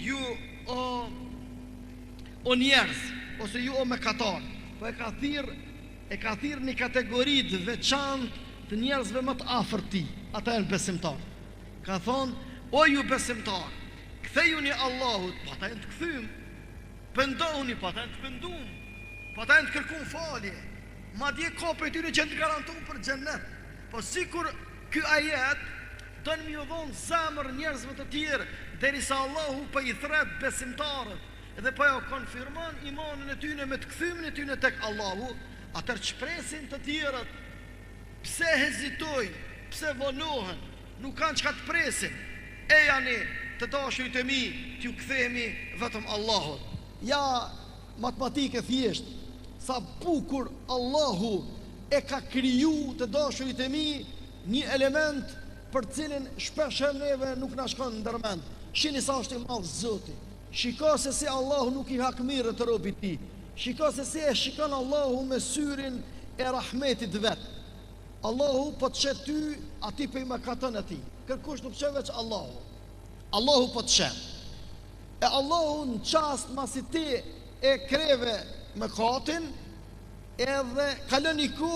ju o njerëz, ose ju o mëkatar. Po e ka thirr një kategori të veçantë të njerëzve më të afërt tij, ata janë besimtar. Ka thonë: "O ju besimtar, kthejuni Allahut", po ata janë të kthym. "Pendohuni", po ata janë të pendum. Po ata janë të kërkuar falje. Madje ka për tyre që të garantojnë për xhennet. Po sikur ky ajet don më u dhon zemër njerëzve të tjerë, derisa Allahu po i thret besimtarët dhe po ja konfirmon imanin e tyre me të kthymin e tyre tek Allahu, atëherë çpresin të tjerët. Pse hezitojnë, pse vonohen, nuk kanë çka të presin. E janë të dashurit e mi, t'ju kthehemi vetëm Allahut. Ja, matematike thjesht, sa bukur Allahu e ka kriju të dashurit e mi një element për cilin shpesh neve nuk na shkon ndërmend. Shihni sa është i madh Zoti. Shiko se si Allahu nuk i hakmirë të robit ti. Shiko se si e shikon Allahu me syrin e rahmetit vet. Allahu po të shet ty, ati pe i mëkatën e ti. Kërkush nuk shet veç Allahu. Allahu po të shet. E Allahu në qast masi ti e kreve mëkatin, edhe kalën i ku,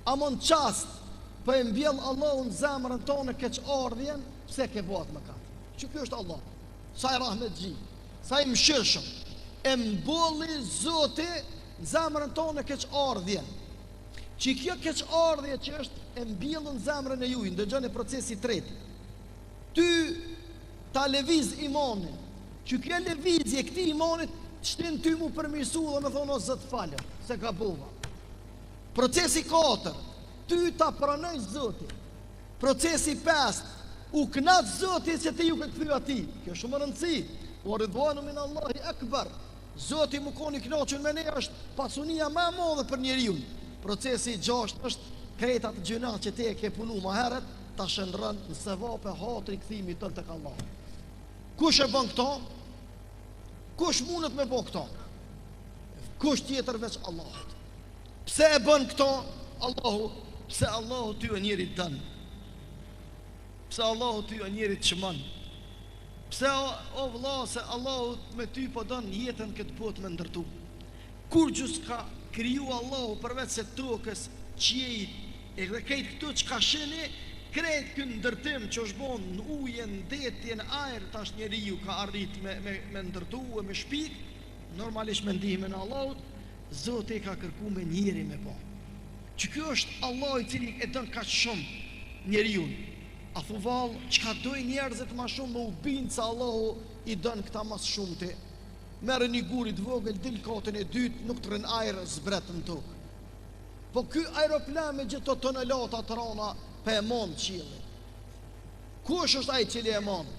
amon qast po e mbjell Allahu në zemrën tonë keq ardhjen, pse ke bëhat mëkat. Që kjo është Allah, sa i rahmet gji, sa i mshirshëm, e mbulli Zoti në zemrën tonë keq ardhjen. Që kjo keq ardhje që është e mbjellën në zemrën e juj, ndëgjën e procesi tretë, ty ta leviz imanin, që kjo levizje këti imanit shtin ty mu përmirësu dhe me thonë o Zot falem, se ka bova. Procesi 4, ty ta pranoj Zoti. Procesi 5, u knat Zoti se ti ju ke kthy atij. Kjo shumë e rëndësi. O ridwanu min Allahi akbar. Zoti më koni kënaqur me ne është pasunia më e madhe për njeriu. Procesi 6 është kreta të gjëna që ti e ke punu më herët, ta shndron në sevap e hatri kthimi tën tek Allahu. Kush e bën këto? Kush mundet me bën këto? Kush tjetër veç Allahut? Pse e bën këto Allahu? Pse Allahu ty e njeri dën? Pse Allahu ty e njeri të shmën? Pse o vëlla se Allahu me ty po don jetën këtë botë me ndërtu? Kur gjus ka kriju Allahu përveç se tokës, qiejt e krejt këtu që ka sheni, krejt këtë ndërtim që është bon në ujë, në detë, në ajrë, tash njeriu ka arrit me ndërtu e me shpik, normalisht me ndihmën e Allahut, Zoti ka kërku me njeri me po. Që kjo është Allah i cili e dën ka shumë njeriu. A thu val, që ka doj njerëzit ma shumë më u binë se Allahu i dën këta mas shumë të. Merë një gurit vogël, dil kotën e dytë, nuk të rën ajrë zbret në tokë. Po ky aeroplan me gjithë të tonelata të rana pe e monë qilë. Kush është ai cili e monë?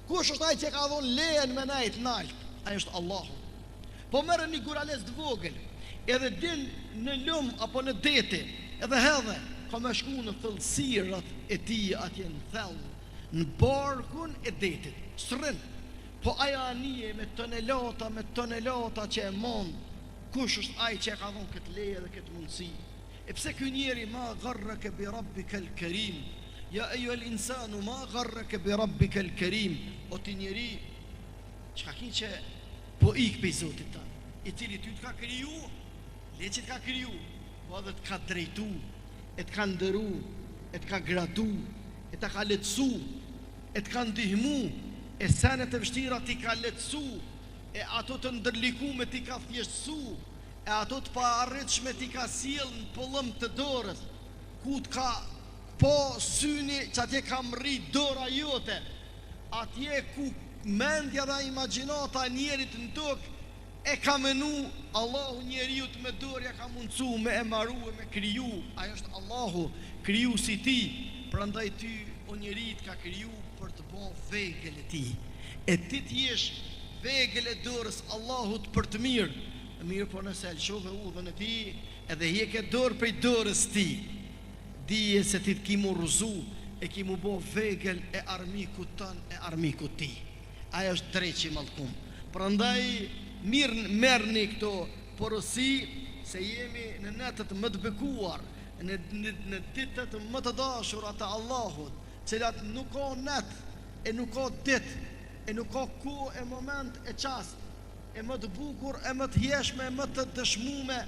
Kush është ai që ka dhonë lejen me najtë naltë? Ai është Allahu. Po merë një gurales të vogël, edhe din në lumë apo në deti, edhe hedhe, ka me shku në thëllësirët e ti atje në thellë, në barkun e detit, sërën. Po aja anije me tonelata që e monë, kush është ai që e ka dhonë këtë leje dhe këtë mundësi? E pse ky njeri ma gharrake bi rabbika al-karim, ja eju el insanu ma gharrake bi rabbika al-karim, o ti njeri, që ka ki që po ikë pe Zotit ta, i cili ty të ka kriju, le që të ka kriju, po edhe të ka drejtu, e të ka ndëru, e të ka gradu, e të ka letësu, e të ka ndihmu, e senet e vështira ti ka letësu, e ato të ndërlikume ti ka thjeshtësu, e ato të pa arritshme ti ka sjell në pëllëm të dorës, ku të ka po syni që atje ka mri dora jote, atje ku mendja dhe imagjinata e njerit në tokë e ka menu Allahu njeriut me dorja ka mundësu me e maru e me kriju. Ajo është Allahu kriju si ti. Prandaj ty o njerit ka kriju për të bo vegël e ti. E ti t'jesh vegël e dorës Allahut për të mirë. Mirë po nëse elshove udhën e ti edhe hjeke dorë prej dorës ti, dije se ti t'kimu rëzu e kimu bo vegël e armikut tën e armikut ti. Aja është dreqi malkum. Prandaj mirë merrni këto porosi se jemi në netët më të bekuar, në ditët më të dashura të Allahut, cilat nuk ka net, e nuk ka dit, e nuk ka ku e moment e qast, e më të bukur, e më të jeshme, e më të dëshmume,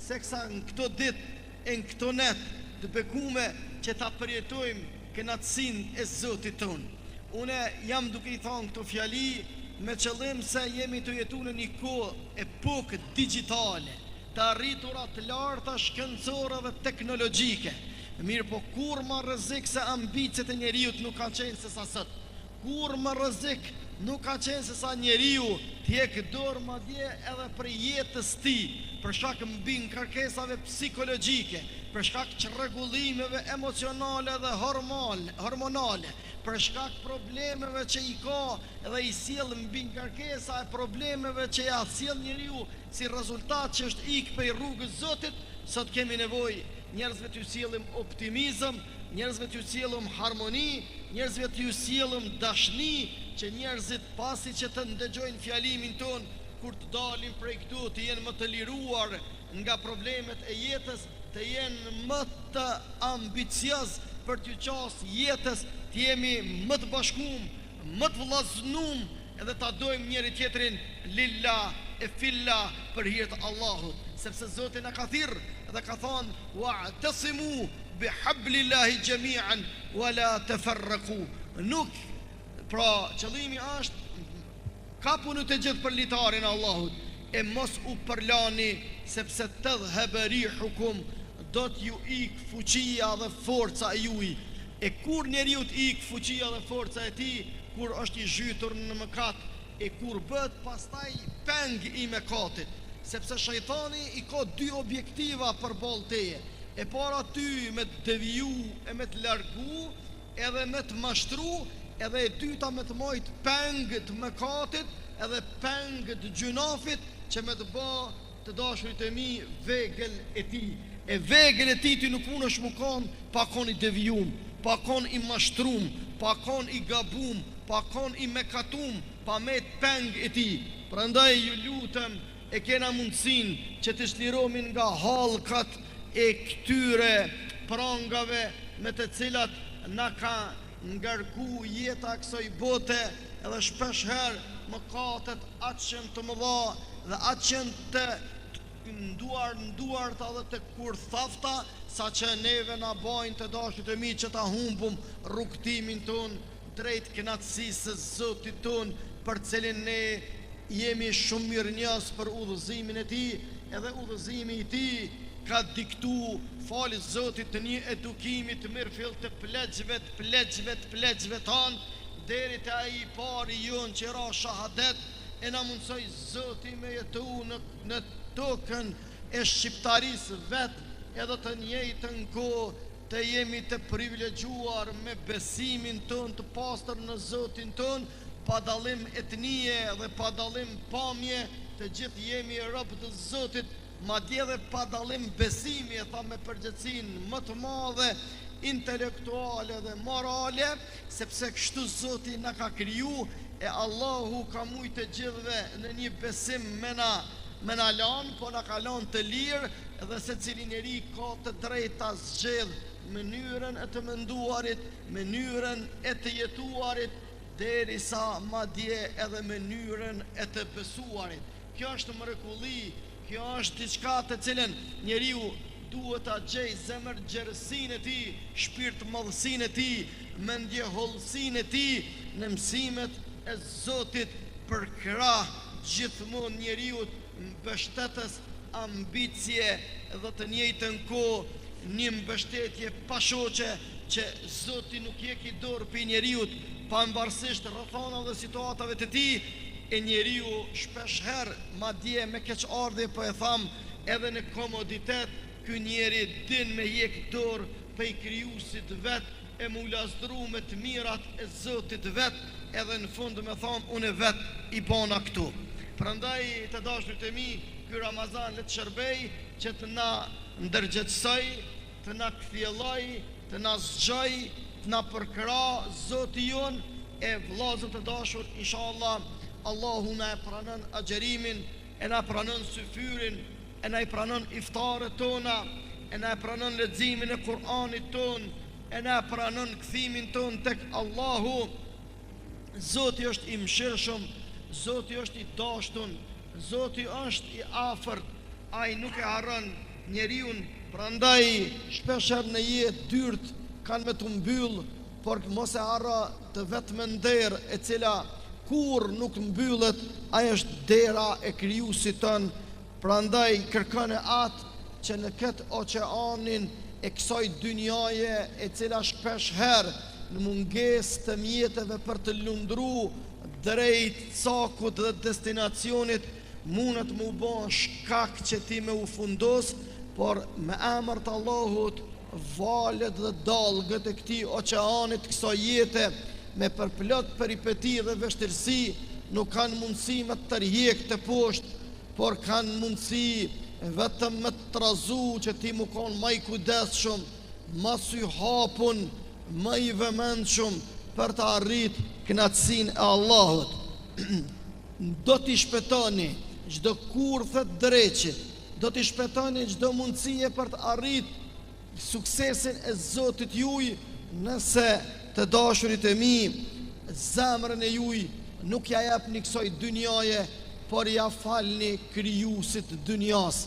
seksa në këto dit, e në këto net të bekume që ta përjetojmë kënaqësinë e Zotit tonë. Une jam duke i thonë këto fjali me qëllim se jemi të jetu në një kohë epokë digitale, të arriturat të larta shkencore dhe teknologjike. Mirë po kur më rrezik se ambicet e njeriut nuk kanë qenë se sa sot. Kur më rrezik nuk ka qenë se sa njeriu t'jek dorë madje edhe për jetës ti, për shkak mbi kërkesave psikologjike, për shkak çrregullimeve emocionale dhe hormonale, për shkak problemeve që i ka edhe i sjell mbi kërkesa e problemeve që ja sjell njeriu si rezultat që është ikë prej rrugës Zotit. Sot kemi nevojë njerëzve t'ju sjellim optimizëm, njerëzve t'ju sjellim harmoni, njerëzve t'ju sjellim dashni, që njerëzit pasi që të ndëgjojnë fjalimin ton, kur të dalin prej këtu të jenë më të liruar nga problemet e jetës, të jenë më të ambicioz për t'ju qasë jetës, të jemi më të bashkum, më të vëllaznum, edhe ta dojmë njëri tjetrin lillah e fillah për hir të Allahut, sepse Zoti na ka thirrë dhe ka thonë wa'tasimu bihablillahi jami'an wala tafarraqu. Nuk, pra qëllimi është kapuni të gjithë për litarin e Allahut e mos u përlani, sepse tadhhab rihukum, do t'ju ik fuqia dhe forca e juaj. E kur njeriu t'ik fuqia dhe forca e tij, kur është i zhytur në mëkat, e kur bët pastaj peng i mëkatit, sepse shejtani i ka dy objektiva përballë teje. E para ty me të deviju e me të largu, edhe me të mashtru, edhe e dyta me të mojt peng të mëkatit, edhe peng të gjunafit, që me të bë të dashurit e mi vegël e ti. E vegël e ti ty nuk mund është më kanë pa kon i devijum, pa kon i mashtrum, pa kon i gabum, pa kon i mekatum, pa me të peng e ti. Prandaj ju lutem, e kena mundësin që të shliromin nga hallkat e këtyre prangave me të cilat na ka ngarku jeta kësaj bote, edhe shpesh herë mëkatet atë qenë të mëdha dhe atë qenë të nduarta dhe të kurthafta, sa që neve na bajnë të dashur të mi që ta humbum rrugtimin ton drejt kënaqësisë së Zotit ton, për cilin ne jemi shumë mirënjohës për udhëzimin e tij, edhe udhëzimi i tij ka diktu fali Zotit të një edukimi të mirëfill të plegjve tanë, deri të ai i pari jon që ra shahadet, e na mundsoj Zoti me jetu në tokën e shqiptarisë vetë, edhe të njëjtën kohë të jemi të privilegjuar me besimin ton të pastër në Zotin ton, pa dallim etnie dhe pa dallim pamje, të gjithë jemi robë të Zotit, madje edhe pa dallim besimi, e tha me përgjithësinë më të madhe intelektuale dhe morale, sepse kështu Zoti na ka kriju, e Allahu ka mujtë të gjithëve në një besim me na lanë, po na ka lanë të lirë, edhe se cili njeri ka të drejta zgjedh mënyrën e të menduarit, mënyrën e të jetuarit, derisa madje edhe mënyrën e të besuarit. Kjo është mrekulli, kjo është diçka të cilën njeriu duhet ta gjej zemër gjerësinë e tij, shpirt madhësinë e tij, mendje hollësinë e tij në mësimet e Zotit, për krah gjithmonë njeriu mbështetës ambicie dhe të njëjtën kohë një mbështetje pashoqe që Zoti nuk jek i dorë për njeriu, pavarësisht rrethonave dhe situatave të tij, e njeriu shpesh herë madje me keqardhje, po e tham edhe në komoditet, ky njeri din me jek dorë për i krijuesit vet, e mu lasdru me të mirat e Zotit vet, edhe në fund me tham unë vet i bona këtu. Prandaj të dashurit e mi, ky Ramazan le të shërbej që të na ndërgjegjësoj, të na kthjelloj, të na zgjoj, të na përkra Zoti jon, e vëllezër të dashur, inshallah Allahu na e pranon agjerimin, e na pranon syfyrin, e na i pranon iftarët tona, e na e pranon leximin e Kur'anit ton, e na e pranon kthimin ton tek Allahu. Zoti është i mëshirshëm, Zoti është i dashur, Zoti është i afërt, ai nuk e harron njeriu. Prandaj shpesh në jetë dyrt kanë me të mbyll, por mos e harro të vetëm nder e cila kur nuk mbyllet, ai është dera e krijuesit ton. Prandaj kërkon e atë që në këtë oqeanin e kësaj dynjaje, e cila shpesh herë në mungesë të mjeteve për të lundru drejt cakut dhe destinacionit, mundet më u bën shkak që ti me u fundos, por me emër të Allahut valet dhe dalgët e këtij oqeanit, kësaj jete, me përplot peripeti dhe vështirësi, nuk kanë mundësi me të tërhiq të poshtë, por kanë mundësi vetëm me të trazu që ti më konë më i kujdesshëm, më sy hapun, më i vëmendshëm për të arrit kënaqësinë e Allahut. Do t'i shpëtoni çdo kurthe të dreqit, do t'i shpëtoni çdo mundësie për të arrit suksesin e Zotit juaj, nëse të dashurit e mi, zemrën e juaj nuk ja jepni kësaj dynjaje, por ja falni krijuesit dynjas.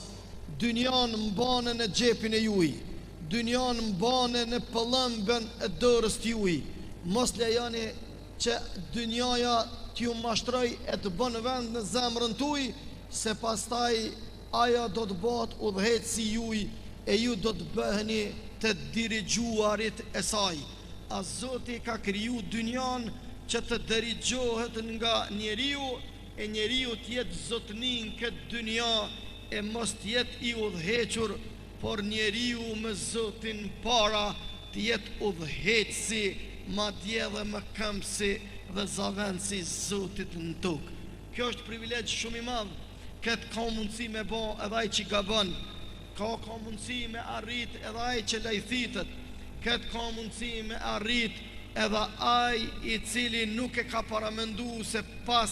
Dynjan mbane në xhepin e juaj, dynjan mbane në pëllëmbën e dorës të juaj. Mos lejoni që dynjaja t'ju mashtroj e të bën vend në zemrën tuaj, se pastaj ajo do të bëhet udhëheci juaj, e ju do të bëheni të dirigjuarit e saj. A Zoti ka kriju dynjan që të dirigjohet nga njeriu, e njeriu t'jetë zotëni në këtë dynja, e mos t'jetë i udhëhequr, por njeriu me Zotin para t'jetë udhëheci, madje dhe më këmbësi dhe zavendësi Zotit në tokë. Kjo është privilegj shumë i madh. Këtë ka mundësi me bë edhe ai që gabon, ka mundësi me arrit edhe ai që lajthitet, këtë ka mundësi me arrit edhe ai i cili nuk e ka paramendu se pas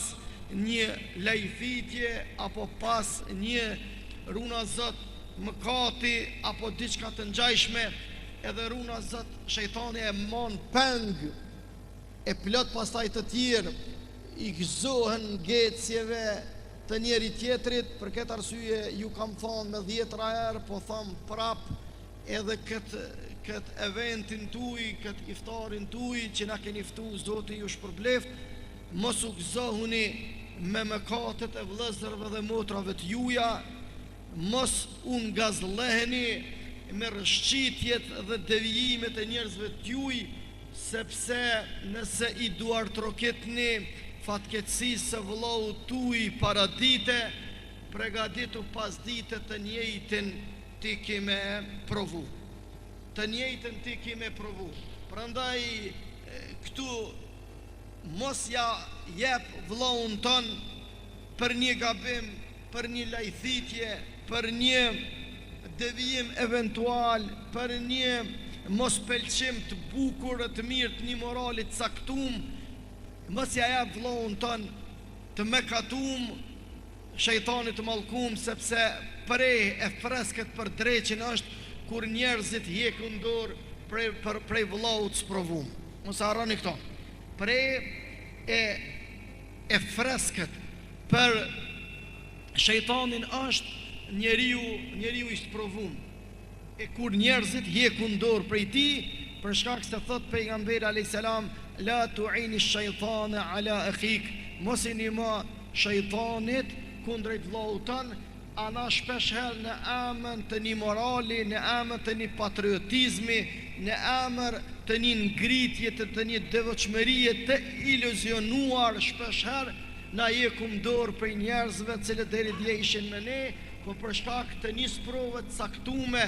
një lajthitje apo pas një runa zot mëkati apo diçka të ngjajshme, edhe runa zot shejtani e mon peng, e plot pastaj të tjerë i gëzohen ngecjeve të njeri tjetrit. Për këtë arsye ju kam thonë me 10 herë, po tham prap edhe këtë eventin tuaj, këtë iftarin tuaj që na keni ftu, Zoti ju shpërbleft. Mos u gëzohuni me mëkatet e vëllezërve dhe motrave të juja, mos u ngazlleheni me rëshqitjet dhe devijimet e njerëzve të juj, sepse nëse i duartrokitni fatkeqësisë së vëllau tuaj paradite, pregaditu pas dite të njëjtin ti kime provu. Të njëjtin ti kime provu. Prandaj këtu mos ja jep vëllaun ton për një gabim, për një lajthitje, për një devijim eventual, për një mos pëlqim të bukur të mirë të një moralit caktum. Mos ja jep vëllaun ton të mëkatum, shejtanit të mallkum, sepse prej e freskët për dreqin është kur njerëzit hjekun dorë prej vëllaut sprovum. Mos harroni këto. Prej e freskët për shejtanin është njeriu i sprovum. E kur njerëzit hjekun dorë prej tij, për shkak se thot pejgamberi alayhis salam, la tu'ini ash-shaytana ala akhik, mos i nima shejtanit kundrejt vllaut tan. Ana shpesh herë në emër të një morali, në emër të një patriotizmi, në emër të një ngritje, të një devotshmërie të iluzionuar, shpesh herë na jekum dorë për njerëzve të cilët deri dje ishin me ne, po për shkak të një sprove të caktume,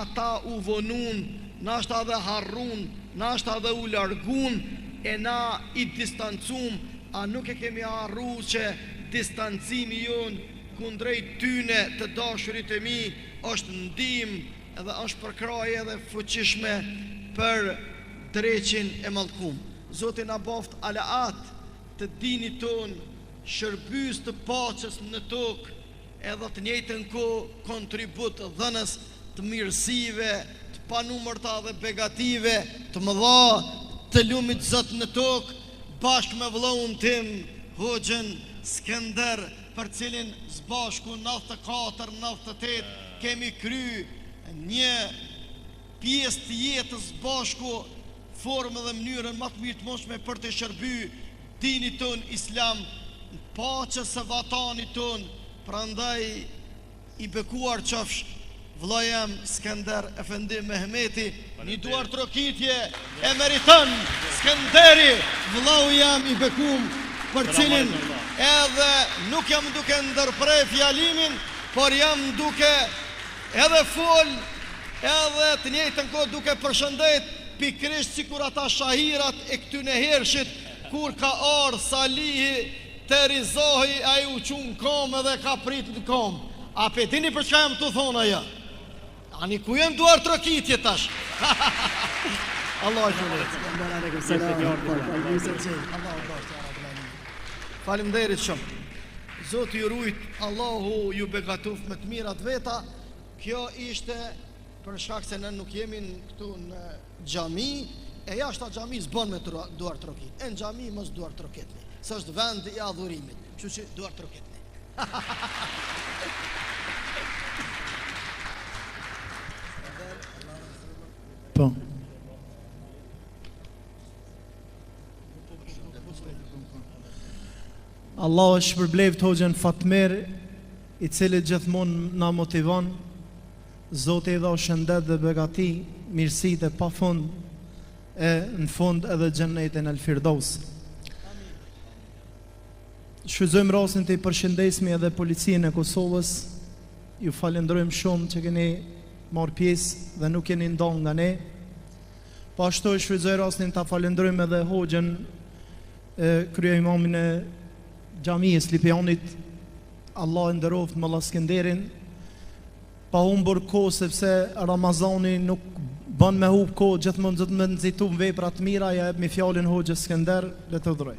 ata u vonun, nashta dhe harrun, nashta dhe u largun, e na i distancum. A nuk e kemi harru që distancimi jonë kundrejt tyne të dashurit e mi është ndim edhe është përkraje edhe fuqishme për dreqin e mallkum. Zoti na boft alaat të dinit ton, shërbys të paqes në tokë, edhe të njëjtën kohë kontribut dhënës të mirësive, të panumërta dhe begative, të mëdha të lumit Zot në tokë, bashkë me vëllaun tim, Hoxhën Skënder, për cilin zbashku 94-98 kemi kry një pjesë të jetës zbashku, formë dhe mënyrën më të mirë të mundshme për të shërby dinit ton islam, paqes së vatanit ton. Prandaj i bekuar qofsh vëlla jam Skënder Efendi Mehmeti, një duar trokitje e meriton Skënderi, vëllau jam i bekum, për cilin edhe nuk jam duke ndërprej fjalimin, por jam duke edhe fol, edhe të njëjtën kohë duke përshëndet, pikrisht sikur ata shahirat e këtyne hershit, kur ka ardhur Salihi të rizohi, a i u qunë kom edhe ka prit në kom. A pe dini për çka jam të thonë aja? Ani ku jem duar trokitje tash? Allah e faleminderit shumë. Zoti ju rujt, Allahu ju begatuf me të mirat veta. Kjo ishte për shkak se ne nuk jemi këtu në xhami, e jashtë xhami s'bën me duar trokit. E në xhami mos duar trokitni. Së është vend i adhurimit, kështu që duar trokitni. Po. Allah është shpërbleft Hoxhën Fatmer, i cili gjithmonë na motivon. Zoti i dha shëndet dhe begati, mirësitë e pafund, e në fund edhe xhenetin el Firdaus. Shfrytëzojmë rastin të i përshëndesmi edhe policinë e Kosovës. Ju falenderojmë shumë që keni marrë pjesë dhe nuk keni ndonë nga ne. Po ashtu shfrytëzoj rastin ta falenderojmë edhe Hoxhën kryeimamin e Xhamisë Lipjanit, Allah e nderoft Molla Skënderin, pa humbur kohë, sepse Ramazani nuk bën me hub kohë, gjithmonë do të më nxitum vepra të mira. Ja jep mi fjalën Hoxhës Skënder, le të udhëroj.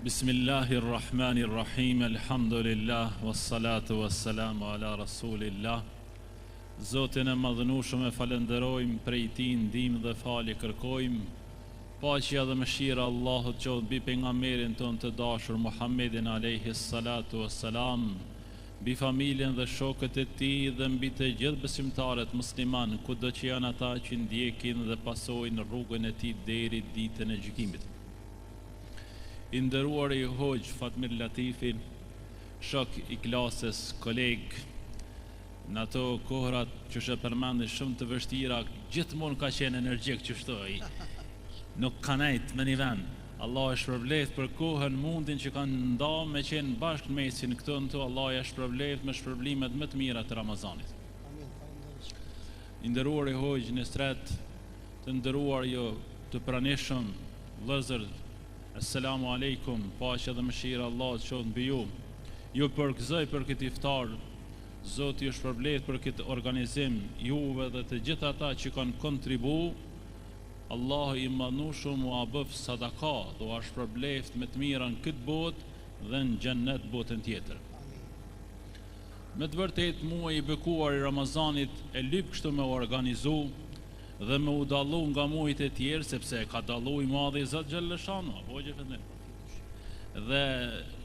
Bismillahirrahmanirrahim, alhamdulillah, wassalatu wassalamu ala rasulillah. Zotin e madhënueshëm e falenderojmë, prej tij ndihmë dhe falje kërkojmë. Paqja dhe mëshira Allahut qoftë mbi pejgamberin ton të dashur Muhammedin alayhi salatu wassalam, mbi familjen dhe shokët e tij dhe mbi të gjithë besimtarët musliman, kudo që janë ata që ndjekin dhe pasojnë rrugën e tij deri ditën e gjykimit. I nderuar i Hoxh Fatmir Latifi, shok i klasës, koleg, në ato kohrat që shë përmendin shumë të vështira, gjithmonë ka qenë energjik që shtoj, nuk ka nejt me një vend. Allah e shpërbleft për kohën, mundin që kanë nda me qenë bashkë në mesin këto në to, Allah e shpërbleft me shpërblimet më të mira të Ramazanit. I nderuar i Hoxh në stret, të nderuar jo të pranishëm, vëllezër, Assalamu alaikum, paqja dhe mëshira Allah të qoftë mbi ju. Ju përgëzoj për këtë iftar, Zoti ju shpërblet për këtë organizim, juve dhe të gjithë ata që kanë kontribu. Allahu i madhënueshëm u bëf sadaka, do a shpërbleft me të mira në këtë botë dhe në xhennet botën tjetër. Me të vërtet muaji i bekuar i Ramazanit e lyp kështu me organizu dhe me u dallu nga muajt e tjerë, sepse ka dallu i madh i Zot xhalleshano, apo që fëndem. Dhe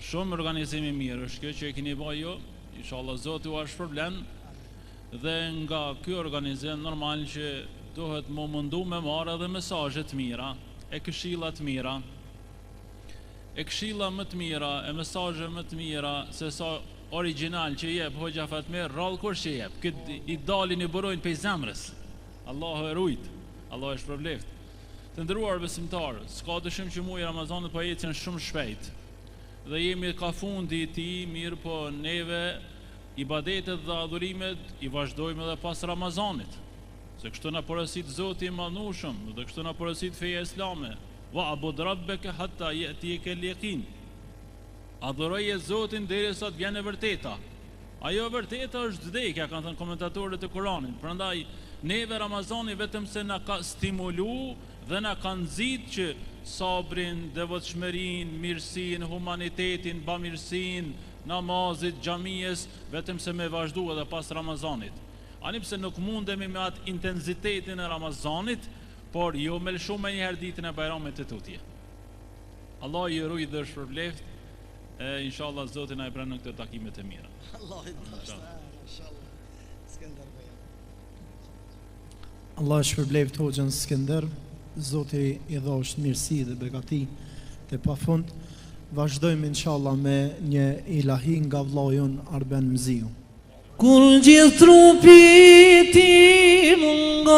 shumë organizimi mirë është kjo që e keni bërë ju, inshallah Zoti u shpërblen. Dhe nga ky organizim normal që duhet më mundu me marrë edhe mesazhe të mira, e këshilla të mira, e këshilla më të mira, e mesazhe më të mira se sa original që jep Hoxha Fatmir, rrallë kur që jep, këtë i dalin i burojnë pej zemrës. Allahu e rujt, Allahu e shpërbleft. Të nderuar besimtarë, s'ka dyshim që muaji i Ramazanit po ecën shumë shpejt. Dhe jemi ka fundi i tij, mirë po neve ibadetet dhe adhurimet i vazhdojmë edhe pas Ramazanit. Se kështu na porosit Zoti i madhënueshëm, dhe kështu na porosit feja islame. Wa abud rabbaka hatta ya'tiyaka al-yaqin. Adhuroje Zotin derisa të vjen e vërteta. Ajo e vërteta është vdekja, kanë thënë komentatorët e Kuranit. Prandaj neve Ramazani vetëm se na ka stimulu dhe na ka nxit që sabrin, devotshmërinë, mirësinë, humanitetin, bamirësinë, namazit, xhamijes, vetëm se me vazhdu edhe pas Ramazanit. Ani pse nuk mundemi me atë intensitetin e Ramazanit, por jo me lëshu me njëherë ditën e Bajramit të tutje. Allah i ruaj dhe shpërbleft, inshallah Zoti na e pranon këto takimet e mira. Allah i dashur, inshallah. Skënder Bey. Allah shpërbleft Hoxhën Skënder, Zoti i dhosht mirësi dhe begati të pafund. Vazhdojmë inshallah me një ilahi nga vllai jon Arben Mziu. Kur gjithë trupi ti mungon,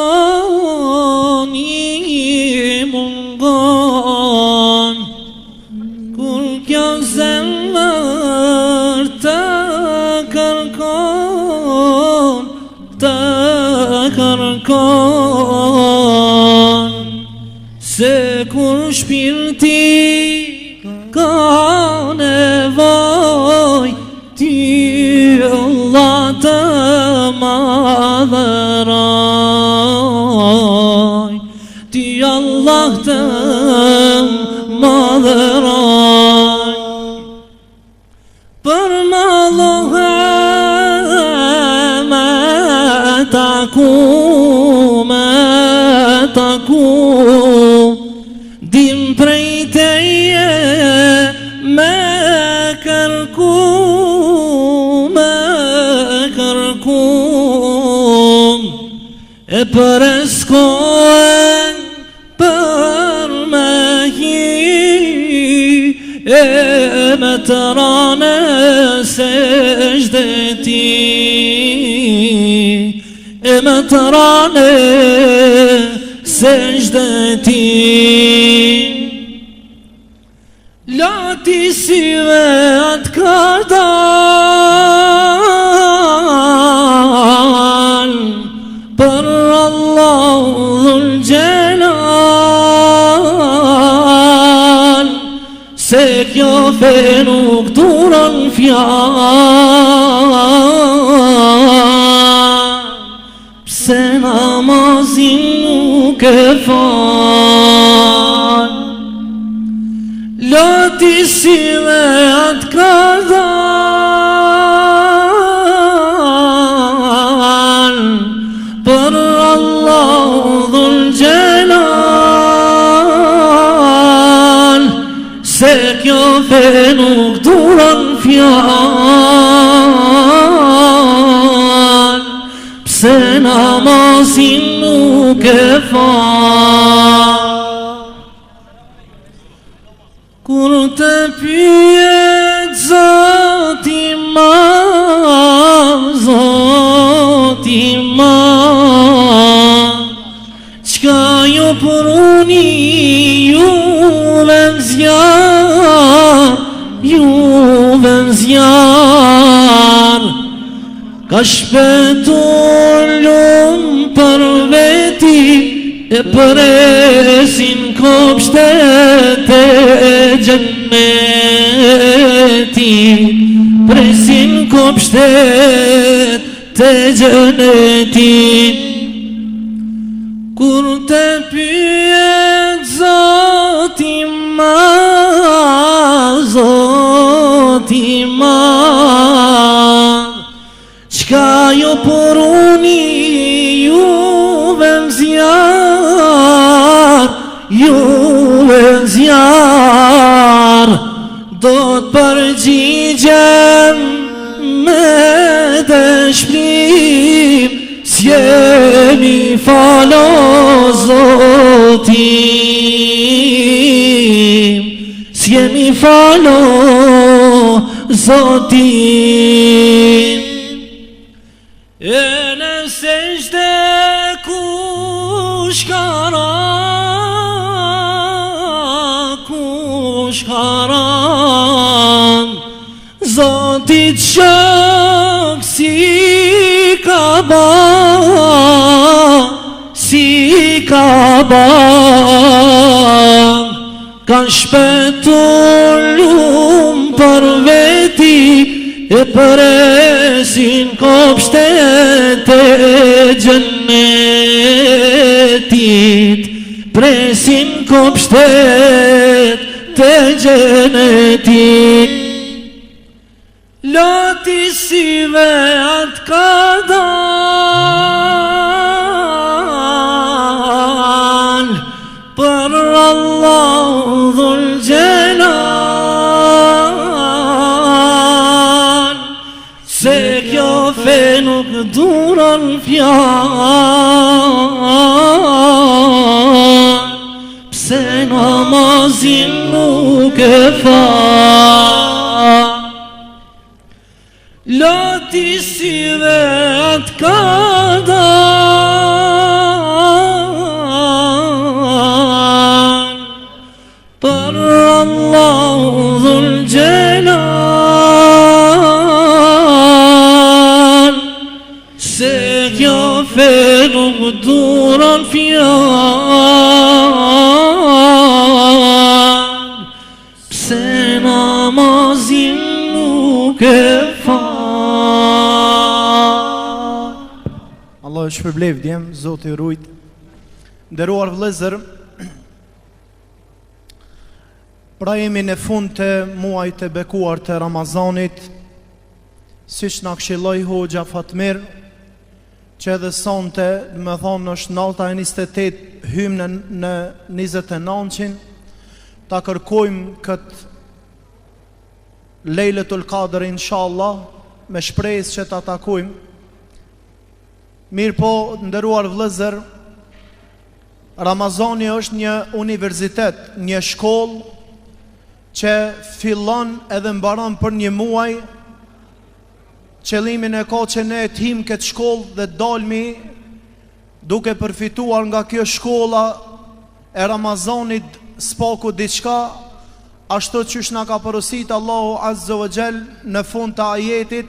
kur kjo zemër të kërkon, se kur shpirti ka nevoj, ti Allah të madhëroj, ti Allah të madhëroj. Për madhëhe me taku, dim prej teje me kërku, e për eskohen për me hi, e me të rane se shdeti, e me të rane se shdeti. Lati sive atë kardal, për Allah dhul gjelal, se kjo fe nuk duron fjall, pse namazin nuk e fal. Loti si dhe atë ka dal, për Allah dhul gjelal, se kjo fe nuk duran fjal, pse namazin nuk e fal. Kur të pyet Zoti ma, qka ju përuni juve m'zjar, ka shpetur lumë për veti, e presin kopshtet e gjenneti, presin kopshtet e gjenneti. Kur të pyet Zoti ma, qka ju përuni juve m'zjar, do të përgjigjem me dëshpërim, s'jemi falo Zotim, s'jemi falo Zotim. E nëse shte kush karan, Zotit shok si ka ba, ka shpetur lumë për veti, e presin kopshtet e gjennetit, presin kopshtet e gjennetit. Loti si ve atë ka dal, për Allah dhul gjelal, se kjo fe nuk duran fjal, pse namazin nuk e fal. Loti si dhe atë ka dal, për Allah dhul gjelal, se kjo fe nuk duran fjal, pse namazin nuk e fal. Allah e shpërblev djem, Zoti rujt. Nderuar vëllezër, pra jemi në fund të muajit të bekuar të Ramazanit, siç na këshilloi Hoxha Fatmir, që edhe sonte, më thonë është nalta e 28, hymë në 29-qin, ta kërkojmë këtë Lejletul Qadr inshallah, me shpresë që ta takojmë. Mirë po, nderuar vëllezër, Ramazani është një universitet, një shkollë që fillon edhe mbaron për një muaj. Qëllimin e ka që ne të him këtë shkollë dhe dalmi duke përfituar nga kjo shkolla e Ramazanit spaku diçka, ashtu qysh na ka porosit Allahu Azza wa Jall në fund të ajetit,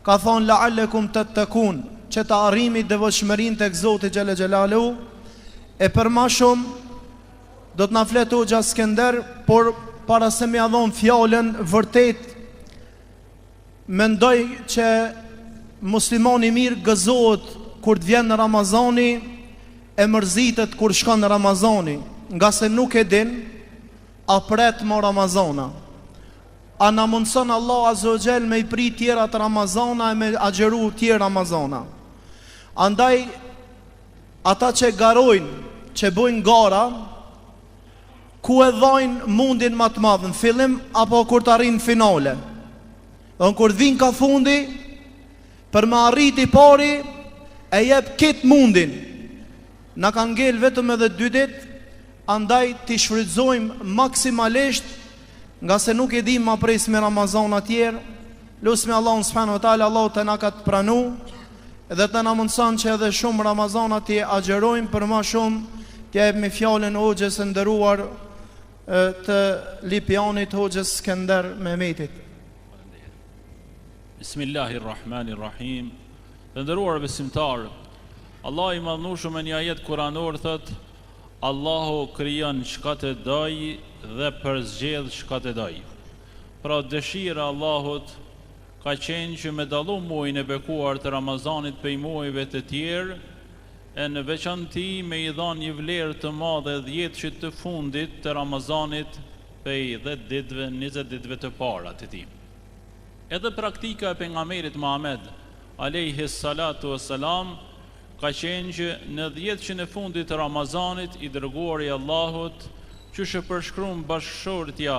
ka thonë la'allekum tattaqun, që të arrimi devotshmërinë tek Zoti Xhela Xhelalu. E për ma shumë do të na flet Hoxha Skender, por para se më ia dhon fjalën, vërtet mendoj që muslimani mirë gëzohet kur të vjen në Ramazani, e mërzitet kur shkon në Ramazani, nga se nuk e din, a pret më Ramazana? A na mundson Allah Azza wa Jall me i prit tjera të Ramazana e me agjeru tjera Ramazana? Andaj ata që garojnë, që bojnë gara, ku e dhajnë mundin më të madh, në fillim apo kur të arrin finale. Dhe kur vin ka fundi, për me arriti pari, e jep këtë mundin. Na kanë ngel vetëm edhe 2 ditë, andaj t'i shfrytëzojmë maksimalisht, nga se nuk e dim ma pres me Ramazan atjerë. Lusmi Allahun subhanahu wa taala, Allahu të na ka të pranu, edhe të na mundson që edhe shumë Ramazana t'i agjerojmë, për ma shumë t'ja jep me fjalën hoxhës së nderuar të Lipjanit, hoxhës Skender Mehmetit. Bismillahirrahmanirrahim. Të nderuar besimtar, Allah i madhnueshëm në një ajet kuranor thot: Allahu krijon çka të doj dhe përzgjedh çka të doj. Pra dëshira e Allahut ka qenë që me dallu muajin e bekuar të Ramazanit prej muajve të tjerë, e në veçanti me i dhanë një vlerë të madhe 10 që të fundit të Ramazanit prej 10 ditëve, 20 ditëve të para të tij. Edhe praktika e pejgamberit Muhammed alayhi salatu wassalam ka qenë që në 10 që në fundit të Ramazanit i dërguari i Allahut, që shë përshkruan bashkëshortja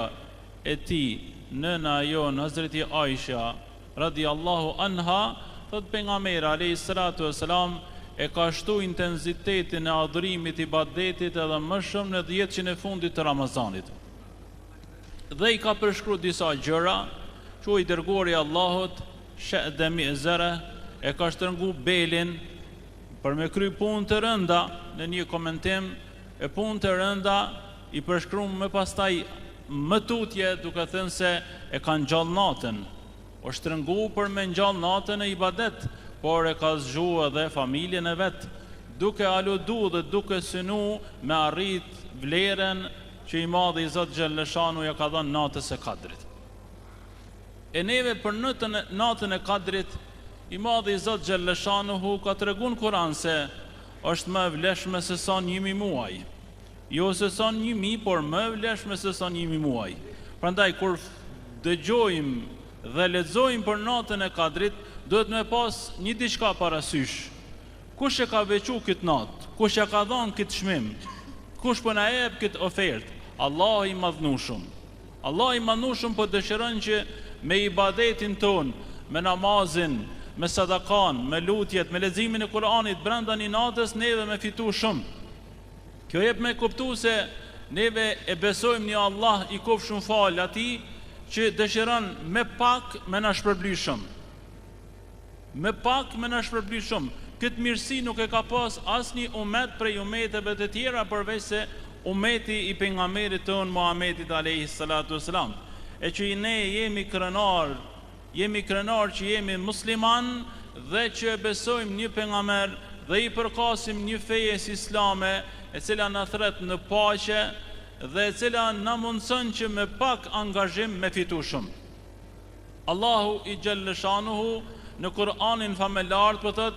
e tij nëna jon Hazreti Aisha radiallahu anha, thot pejgamberi alayhi salatu wassalam e ka shtu intensitetin e adhurimit i ibadetit edhe më shumë në 10 që në fundit të Ramazanit. Dhe i ka përshkruar disa gjëra, që i dërguari i Allahut shahda mi'zara e ka shtrëngu belin për me kry punë të rënda. Në një komentim e punë të rënda i përshkruan më pastaj më tutje, duke thënë se e ka ngjall natën, o shtrëngu për me ngjall natën e ibadet, por e ka zgju edhe familjen e vet, duke aludu dhe duke synu me arrit vlerën që i madhi i Zot Gjellëshanu ja ka dhënë natës e Kadrit. E neve për natën e Kadrit, i madhi i Zot Gjellëshanuhu ka treguar në Kur'an se është më e vlefshme se sa 1000 muaj. Jo se sa 1000, por më e vlefshme se sa 1000 muaj. Prandaj kur dëgjojmë dhe lexojmë për natën e Kadrit, duhet me pas një diçka parasysh. Kush e ka veçu këtë natë? Kush e ka dhënë këtë çmim? Kush po na jep këtë ofertë? Allah i madhnueshëm. Allah i madhnueshëm po dëshiron që me ibadetin ton, me namazin, me sadakan, me lutjet, me leximin e Kur'anit brenda një natës neve me fitu shumë. Kjo jep me kuptu se neve e besojmë një Allah i kofshëm fal atij që dëshiron me pak me na shpërbly shumë. Me pak me na shpërbly shumë. Këtë mirësi nuk e ka pas asnjë umet prej umeteve të tjera përveç se umeti i pejgamberit ton Muhamedit alayhi salatu wasalam. E që ne jemi krenar që jemi musliman dhe që besojmë një pejgamber dhe i përkasim një feje islame e cila na thret në paqe dhe e cila na mundson që me pak angazhim me fitu shumë. Allahu i Gjellëshanuhu në Kur'anin famëlar po thot: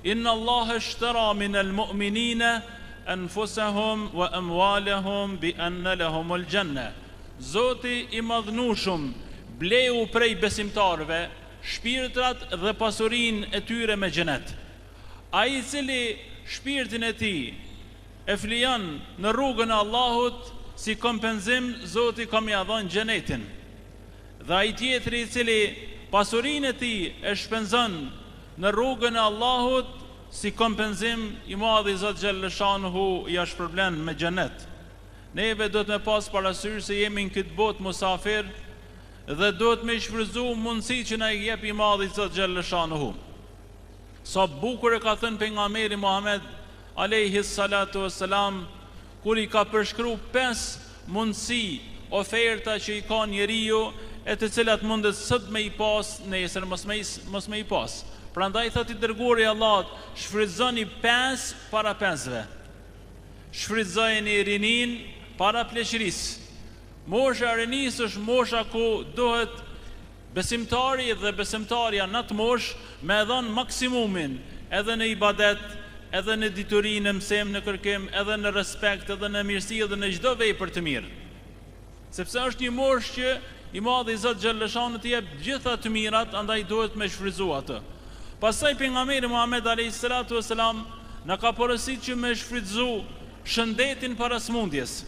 Inna Allah ishtara min al-mu'minina anfusahum wa amwalahum bi anna lahumul janna. Zoti i madhnueshëm bleu prej besimtarëve shpirtrat dhe pasurinë e tyre me xhenet. Ai i cili shpirtin e tij e flijon në rrugën e Allahut, si kompenzim Zoti ka më dhënë xhenetin. Dhe ai tjetri i cili pasurinë e tij e shpenzon në rrugën e Allahut, si kompenzim i madhi Zot Gjellëshanuhu ja shpërblen me xhenet. Neve do të me pas parasysh se jemi në këtë botë musafir dhe do të me shfrytëzu mundësi që na i jep i madhi Zot Gjellëshanuhu. Sa bukur e ka thënë pejgamberi Muhammed alayhi salatu wassalam, kur i ka përshkruar 5 mundësi, oferta që i ka njeriu, e të cilat mundet sot me i pas, nesër mos me i pas. Prandaj thot i dërguari i Allahut, shfrytëzoni 5 para 5-ve. Shfrytëzoni rinin para pleqërisë. Mosha e rinisë është mosha ku duhet besimtari dhe besimtarja në të mosh me dhënë maksimumin, edhe në ibadet, edhe në diturinë, në mësim, në kërkim, edhe në respekt, edhe në mirësi, edhe në çdo vepër të mirë. sepse është një moshë që i madhi Zot xhallashan të jep gjitha të mirat, andaj duhet me shfrytzu atë. Pastaj pejgamberi Muhammed alayhis salatu wasalam na ka porositur që me shfrytzu shëndetin para smundjes.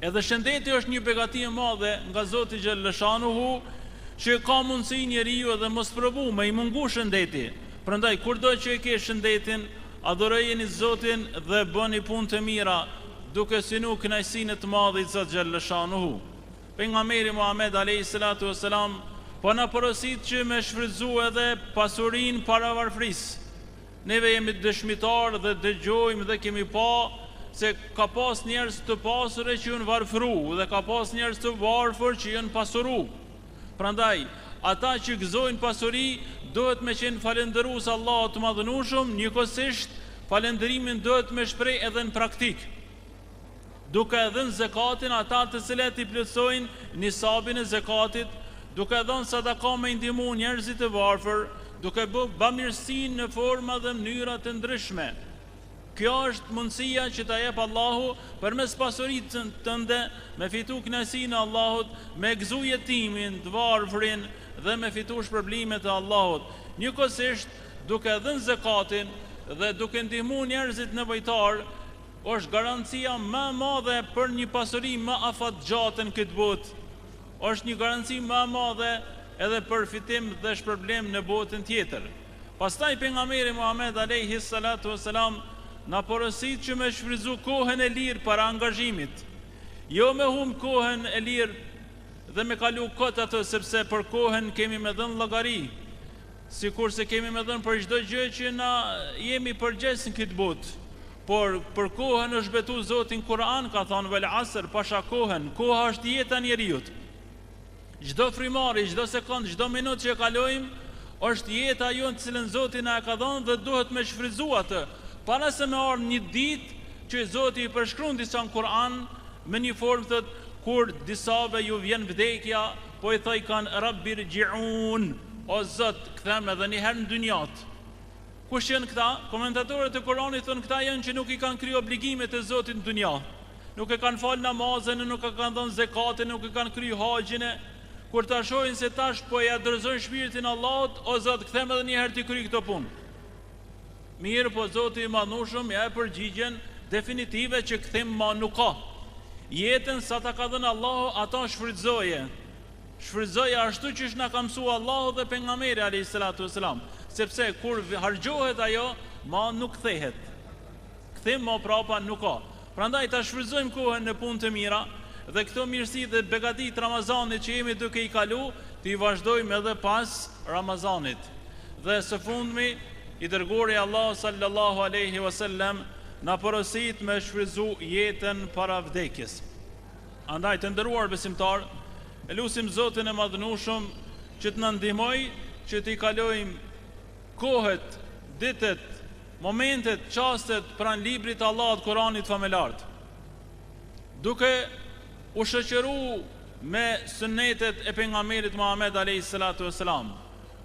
Edhe shëndeti është një begati e madhe nga Zoti xhallashanuhu, që ka mundësi njeriu edhe mos provu me i mungu shëndeti. Prandaj kurdo që e ke shëndetin, adhurojeni Zotin dhe bëni punë të mira, duke synu kënaqësinë të madhit Zot xhallashanuhu. Pejgamberi Muhammed alayhis salatu wasalam po na porosit që me shfrytzu edhe pasurinë para varfrisë. Neve jemi dëshmitar dhe dëgjojmë dhe kemi pa se ka pas njerëz të pasur që janë varfru dhe ka pas njerëz të varfër që janë pasuru. Prandaj, ata që gëzojnë pasuri duhet me qenë falendërues Allahut të madhënueshëm, njëkohësisht falendërimin duhet me shpreh edhe në praktik, duke dhënë zakatin ata të cilët i plotësojnë nisabin e zakatit, duke dhënë sadaka me ndihmu njerëzit e varfër, duke bërë bamirësinë në forma dhe mënyra të ndryshme. Kjo është mundësia që ta jep Allahu përmes pasurisë tënde, me fitu kënaqësinë e Allahut, me gëzu jetimin, të varfrin dhe me fitu shpërblimet e Allahut. Njëkohësisht, duke dhënë zakatin dhe duke ndihmu njerëzit nevojtar, është garancia më e madhe për një pasuri më afatgjatë në këtë botë. Është një garanci më e madhe edhe për fitim dhe shpërblim në botën tjetër. Pastaj pejgamberi Muhammed alayhis salatu wasalam na porosit që me shfrytzu kohën e lirë para angazhimit. Jo me humb kohën e lirë dhe me kalu kot atë, sepse për kohën kemi me dhënë llogari, sikur se kemi me dhënë për çdo gjë që na jemi përgjegjës në këtë botë. Por për kohën është betu Zotin Kur'an, ka thonë vel asr, pasha kohën, koha është jeta e njeriu. Çdo frymari, çdo sekond, çdo minutë që e kalojmë është jeta jonë të cilën Zoti na e ka dhënë dhe duhet me shfrytzu atë. Para se me ardhë një ditë që Zoti i përshkruan disa në Kur'an me një formë thot, kur disave ju vjen vdekja, po i thoj kanë Rabbi rji'un, o Zot, kthem edhe një herë në dynjat. Kush janë këta? Komentatorët e Kur'anit thonë këta janë që nuk i kanë kryer obligimet e Zotit në dynja. Nuk e kanë fal namazën, nuk e kanë dhënë zakatin, nuk e kanë kryer haxhin. Kur ta shohin se tash po ja dorëzojnë shpirtin Allahut, o Zot, kthem edhe një herë ti kryj këtë punë. Mirë, po Zoti i madhnueshëm ja e përgjigjen definitive që kthim ma nuk ka. Jetën sa ta ka dhënë Allahu, ata shfrytëzoje. Shfrytëzoje ashtu që na ka mësuar Allahu dhe pejgamberi alayhis salatu wasalam, sepse kur harxhohet ajo, ma nuk kthehet. Kthim ma prapa nuk ka. Prandaj ta shfrytëzojmë kohën në punë të mira dhe këto mirësi dhe begati të Ramazanit që jemi duke i kalu, ti vazhdojmë edhe pas Ramazanit. Dhe së fundmi, i dërguari Allah sallallahu alaihi wasallam na porosit me shfrytëzu jetën para vdekjes. Andaj të nderuar besimtar, e lutim Zotin e madhënueshëm që të na ndihmojë që të kalojmë kohët, ditët, momentet, çastet pranë librit të Allahut, Kuranit familart, duke u shoqëruar me sunetet e pejgamberit Muhammed alayhis salatu wasalam.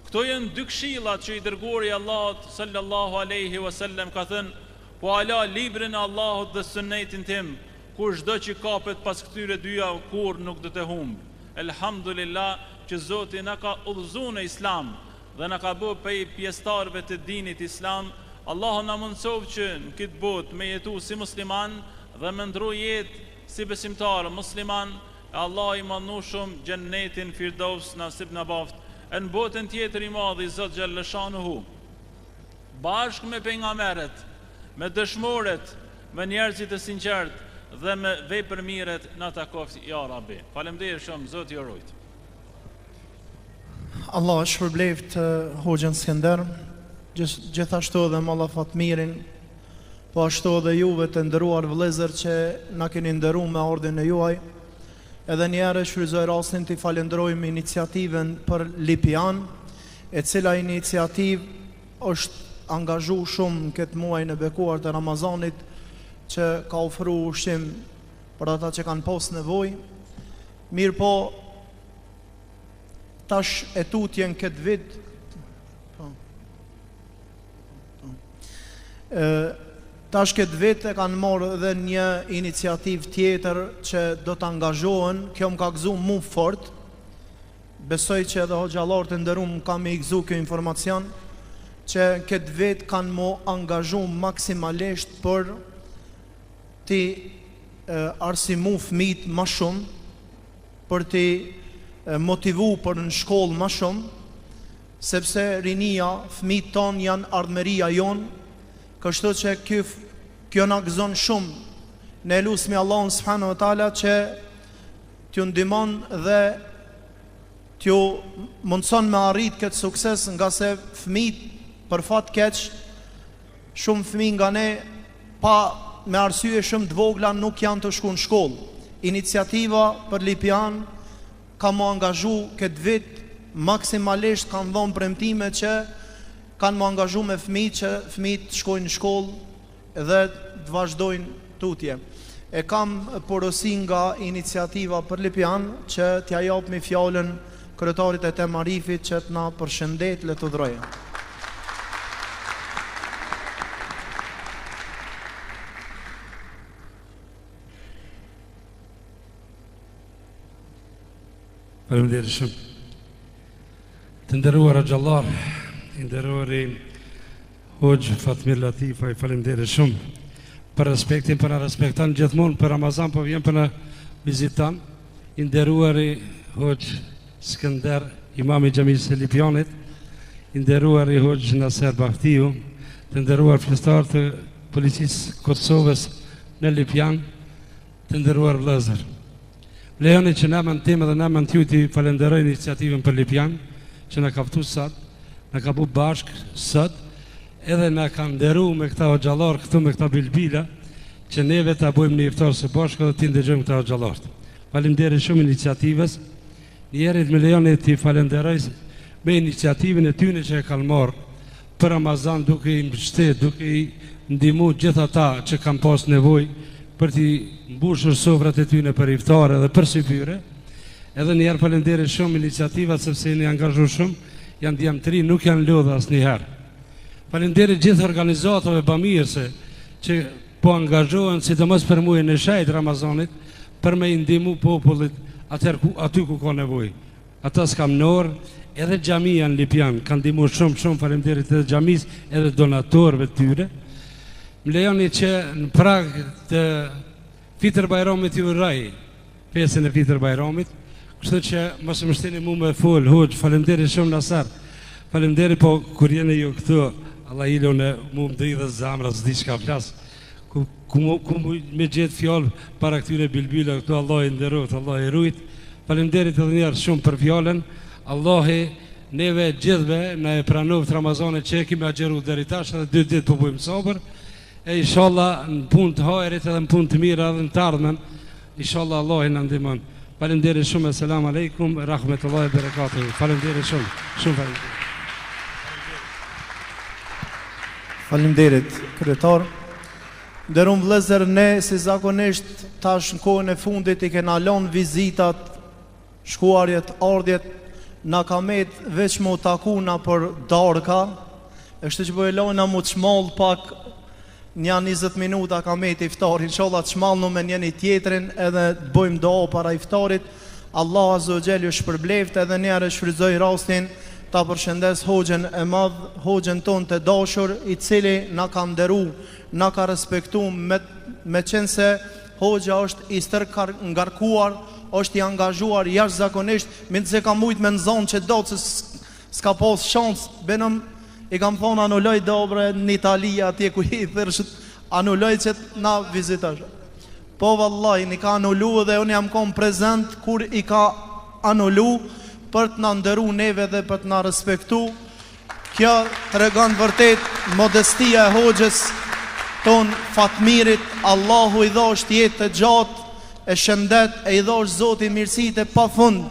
Këto janë dy këshillat që i dërguari i Allahut sallallahu alaihi wasallam ka thënë: po ala librin e Allahut dhe sunetin tim, kur çdo që kapet pas këtyre dyja kur nuk do të humb. Elhamdulillah që Zoti na ka udhëzuar në Islam dhe na ka bërë pjesëtarëve të dinit Islam. Allahu na mundsov që në këtë botë me jetu si musliman dhe me ndru jetë si besimtar musliman. Allah i madhnueshëm xhennetin Firdaus nasib na baft. Në botën tjetër i madhi Zot xhallashanuhu, bashkë me pejgamberët, me dëshmorët, me njerëzit e sinqert dhe me vepër miret na takoft ja Rabbi. Faleminderit shumë, Zoti ju rujt. Allah është shpërbleft Hoxhën Skënder, gjithashtu edhe Molla Fatmirin, po ashtu edhe juve të nderuar vëllezër që na keni nderuar me ardhin e juaj. Edhe njerë shfrytëzoj rastin të falenderojmë iniciativen për Lipian, e cila iniciativë është angazhu shumë në këtë muaj në bekuar të Ramazanit, që ka ofru ushqim për ata që kanë pas nevojë. Mirë po, tash e tutjen këtë vit Tash këtë vit e kanë marrë edhe një iniciativë tjetër që do të angazhohen. Kjo më ka gëzu mu fort. Besoj që edhe hoxhallarët e nderuar ka me i gëzu kjo informacion, që këtë vit kanë mu angazhu maksimalisht për ti arsimu fëmijët më shumë, për ti motivu për në shkollë më shumë, sepse rinia, fëmijët tonë janë ardhmeria jonë, kështu që kjo na gëzon shumë. Ne lusmi Allahun subhanahu wa taala që t'ju ndihmon dhe t'ju mundson me arrit këtë sukses, nga se fëmijët për fat keq, shumë fëmijë nga ne pa me arsye shumë të vogla nuk janë të shku në shkollë. Iniciativa për Lipian ka mu angazhu këtë vit maksimalisht, kanë dhënë premtime që kanë mu angazhu me fëmijë që fëmijët shkojnë në shkollë dhe të vazhdojnë tutje. E kam porosi nga iniciativa për Lipian që t'ja jap me fjalën kryetarit e Temarifit që t'na përshëndet, le të dhroje. Faleminderit shumë. Të nderuar xhallar, i nderuari Hoxh Fatmir Latifa, i faleminderit shumë për respektin, për na respekton gjithmonë për Ramazan, po vjen për na viziton. I nderuari Hoxh Skënder, imam i xhamisë së Lipianit, i nderuari Hoxh Naser Bahtiu, të nderuar fjestar të policisë Kosovës në Lipian, të nderuar vëllezër. Lejoni që na më tim dhe na më t'ju t'i falenderoj iniciativën për Lipian, që na ka ftu sot, na ka bu bashk sot, edhe na ka nderu me këta hoxhallar këtu, me këta bilbila, që neve ta bujmë një iftar së bashku dhe t'i ndëgjojmë këta hoxhallar. Faleminderit shumë iniciativës. Njerit me lejoni t'i falenderoj me iniciativën e tyne që e kanë marrë për Ramazan, duke i mbështet, duke i ndihmu gjithë ata që kanë pas nevojë për t'i mbushur sofrat e tyne për iftare dhe për syfyre. Edhe njerë falenderit shumë iniciativat, sepse një angazhu shumë, janë djemëtri, nuk janë lodha asë njëherë. Falenderit gjithë organizatove bamirëse që po angazhohen, sidomos për muajin e shejt Ramazanit, për me ndihmu popullit aty ku ka nevojë. Ata skamnor, edhe xhamia në Lipian kanë ndihmu shumë, falenderit edhe xhamis, edhe donatorëve tyre. Më lejoni që në prag të Fitër Bajramit ju uroj pjesën e Fitër Bajramit, kështu që mos më shtini mu me fol, Hoxh, faleminderit shumë Nasar. Faleminderit, po kur jeni ju këtu, Allah i lone mu më dridhe zamra, s'di çka flas. Ku me gjetë fjalë para këtyre bilbyla këtu, Allah i nderoft, Allah i rujt. Faleminderit edhe njerë shumë për fjalën. Allah neve gjithve na e pranoft Ramazanin që e kemi agjeru deri tash, edhe 2 ditë po bujmë sabër. E inshallah në punë të hajrit edhe në punë të mira edhe në të ardhmen, inshallah Allah i na ndihmon. Faleminderit shumë, selam aleikum, rahmetullahi berekatuh. Faleminderit shumë, shumë faleminderit. Faleminderit, kryetar. Nderuar vëllezër, ne si zakonisht tash në kohën e fundit i kena lënë vizitat, shkuarjet, ardhjet, na ka met veç më takuna për darka, është që po e lëna më të shmall pak. Një 20 minuta ka me të iftarin, inshallah të shmalnu me njëni tjetrin edhe të bëjmë doa para iftarit. Allah Azza wa Jall ju shpërbleft, edhe njerë shfrytëzoj rastin ta përshëndes Hoxhën e madh, Hoxhën ton të dashur, i cili na ka nderu, na ka respektu, me qenë se Hoxha është i ngarkuar, është i angazhuar jashtëzakonisht, me se ka mujt me nëzon që do të s'ka pas shans, benëm i kam thonë anulloj dobre në Itali, atje ku i thërshët, anulloj që na vizitash. Po vallaj, i ka anullu dhe unë jam kom prezent kur i ka anullu për të na ndëru neve dhe për të na respektu. Kjo të regon vërtet modestia e Hoxhës ton Fatmirit. Allahu i dhosh jetë të gjatë, e shëndet, e i dhosh Zoti mirësit e pa fund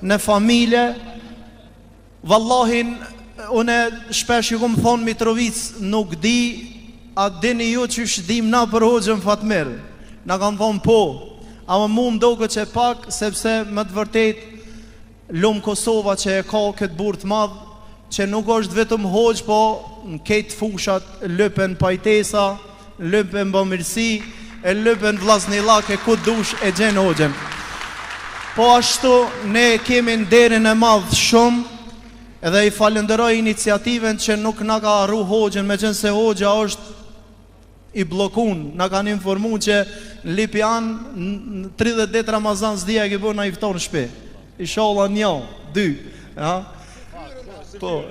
në familje. Vallahin, une shpesh ju këmë thonë Mitrovic, nuk di, a dini ju që shdim na për Hoxhën Fatmir. Na kanë thonë po, ama mu më doke që pak, sepse më të vërtet lumë Kosova që e ka këtë burë të madhë, që nuk është vetëm Hoxh, po në ketë fushat lëpen pajtesa, lëpën bëmirësi, e lëpën vllaznillak e ku dush e gjen hoxhen. Po ashtu ne kemi nderin e madh shumë, edhe i falenderoj iniciativen që nuk na ka harru hoxhen, meqense hoxha është i blokun, na kanë informu që Lipjan në 30 ditë Ramazan s'dija e ki bërë na iftar në shpe. Inshallah 1, 2, ja? Po,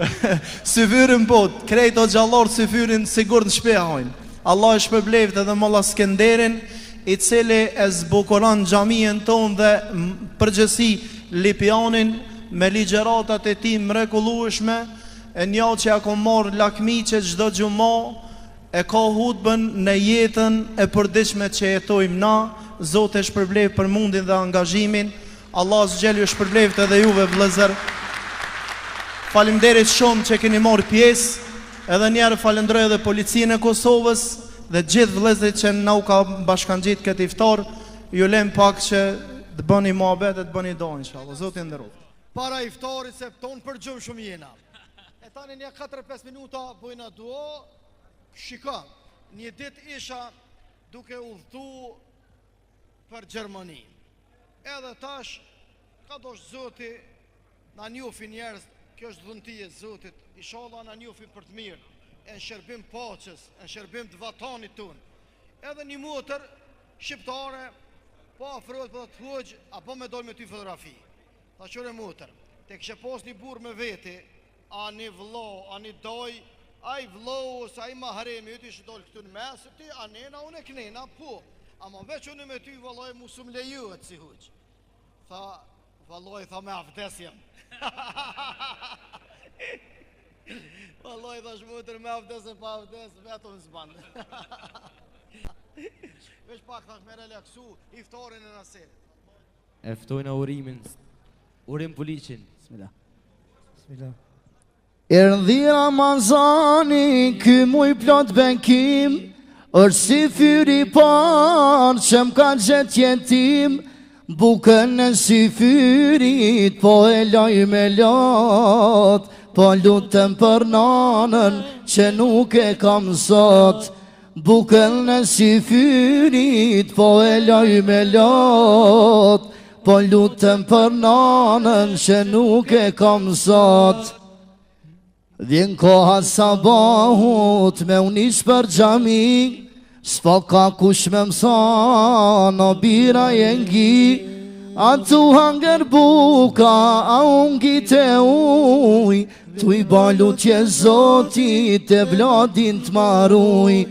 syfyrin po, krejt o gjallor syfyrin sigur në shpe hajnë. Allah e shpërbleft edhe Molla Skenderin, i cili e zbukuron xhamien tonë dhe përgjësi Lipjanin me ligjeratat e ti mrekullueshme, e një që ja kom marrë lakmi që çdo gjumo e ka hutbën në jetën e përditshme që jetojmë na. Zotë e shpërblev për mundin dhe angazhimin. Allah zgjeli shpërblevt edhe juve vëllezër. Faleminderit shumë që keni marrë pjesë. Edhe njerë falenderoj edhe policinë e Kosovës dhe gjithë vëllezërit që na u ka bashkangjit këtë iftar. Ju lem pak që të bëni muhabet e të bëni do inshallah. Zoti ju nderoj. Para iftarit se tonë për gjumë shumë jena. E tani një 4-5 minuta bojna duo. Shika, një dit isha duke udhëtu për Gjermani. Edhe tash, ka dosh Zoti, na njofi njerëz, kjo është dhëntije Zotit, inshallah na njofi për të mirë, e në shërbim paqes, e në shërbim të vatanit tonë. Edhe një motër shqiptare, po afrohet për të hoxh, apo me dojnë me ty fotografi. Ta qore motër, te kështë pos një burë me veti, a një vlo, a një doj, a i vlohës, a i mahremi, ju ti shë dollë këtu në mesë, ti a nena, unë e kënena, po. Ama veç unë me ty, valloj, mu sum lejuhet si huq. Tha, valloj, tha me avdesjem. Valloj, tha shmutër me avdesje, pa avdesje, vetëm zbanë. Veç pak thash me relaksu, iftarin e naserit. Eftojna urimin, urim poliqin. Bismillah. Bismillah. Erdhi Ramazani, ky muj plot benkim, është si fyri parë që m'ka gjet jetim, bukën e si fyrit, po e loj me lot, po lutem për nanën që nuk e kam sot. Bukën e si fyrit, po e loj me lot, po lutem për nanën që nuk e kam sot. Vjen koha sabahut me unis për xhami, s'po ka kush me mësa në bira e ngi, a tu hanger buka, a ungi te uj, tu i balu tje Zoti te vladin të maruj.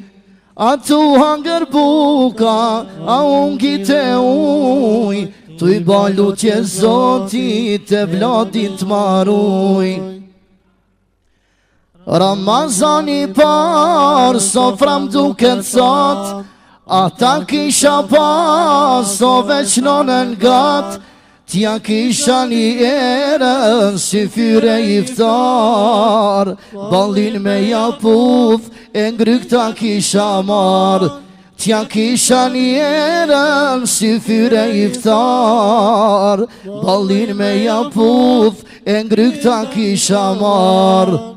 A tu hanger buka, a ungi te uj, tu i balu tje Zoti te vladin të maruj. Ramazani par, sofram duket sot, ata kisha pas, so veç nonën gat, tja kisha një erën, si fyre iftar, ballin me japuf, e ngrykta kisha mar. Tja kisha një erën, si fyre iftar, ballin me japuf, e ngrykta kisha mar.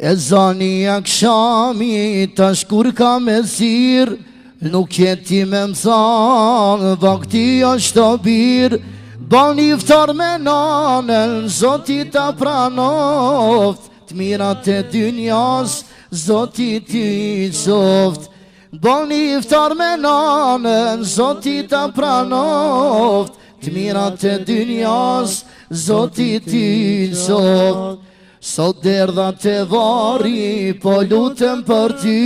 E zani akshami, tash kur ka me zir, nuk jeti me mësan, vakti është të bir. Ban iftar me nanën, Zoti ta pranoft, të mirat e dynjas, Zoti ti soft. Ban iftar me nanën, Zoti ta pranoft, të mirat e dynjas, Zoti ti soft. Sot derdha te vari, po lutem për ty,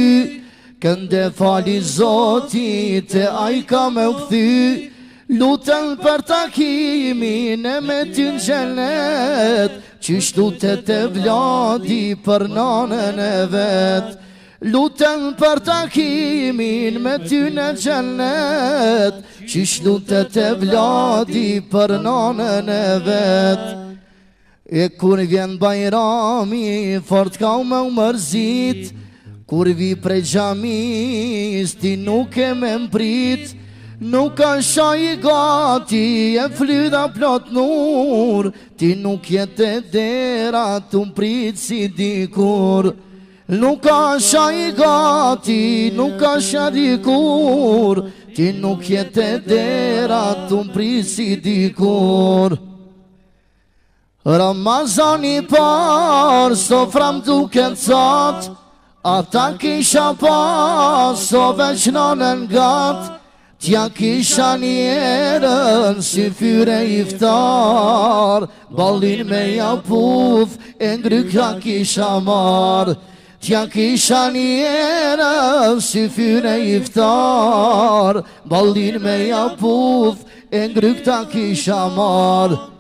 kënde fali Zoti te aj ka me u kthy. Lutem për takimin e me ty në xhenet, qysh lutet e vladi për nanën e vet. Lutem për takimin me ty në xhenet, qysh lutet e vladi për nanën e vet. E kur vjen bajrami, fort ka u me u mërzit, kur vi prej xhamis, ti nuk e me mprit. Nuk ka shaj i gati, e flyda plot nur, ti nuk jetë e dera, tu mprit si dikur. Nuk ka shaj gati, nuk ka shadikur, ti nuk jetë dera të mprisi dikur. Ramazani par, sofram duke cat, ata kisha pas, so veç nanën gat, tja kisha njerën, si fyre iftar, ballin me japuf, e ngryka kisha mar. Tja kisha njerën, si fyre iftar, ballin me japuf, e ngrykta kisha mar.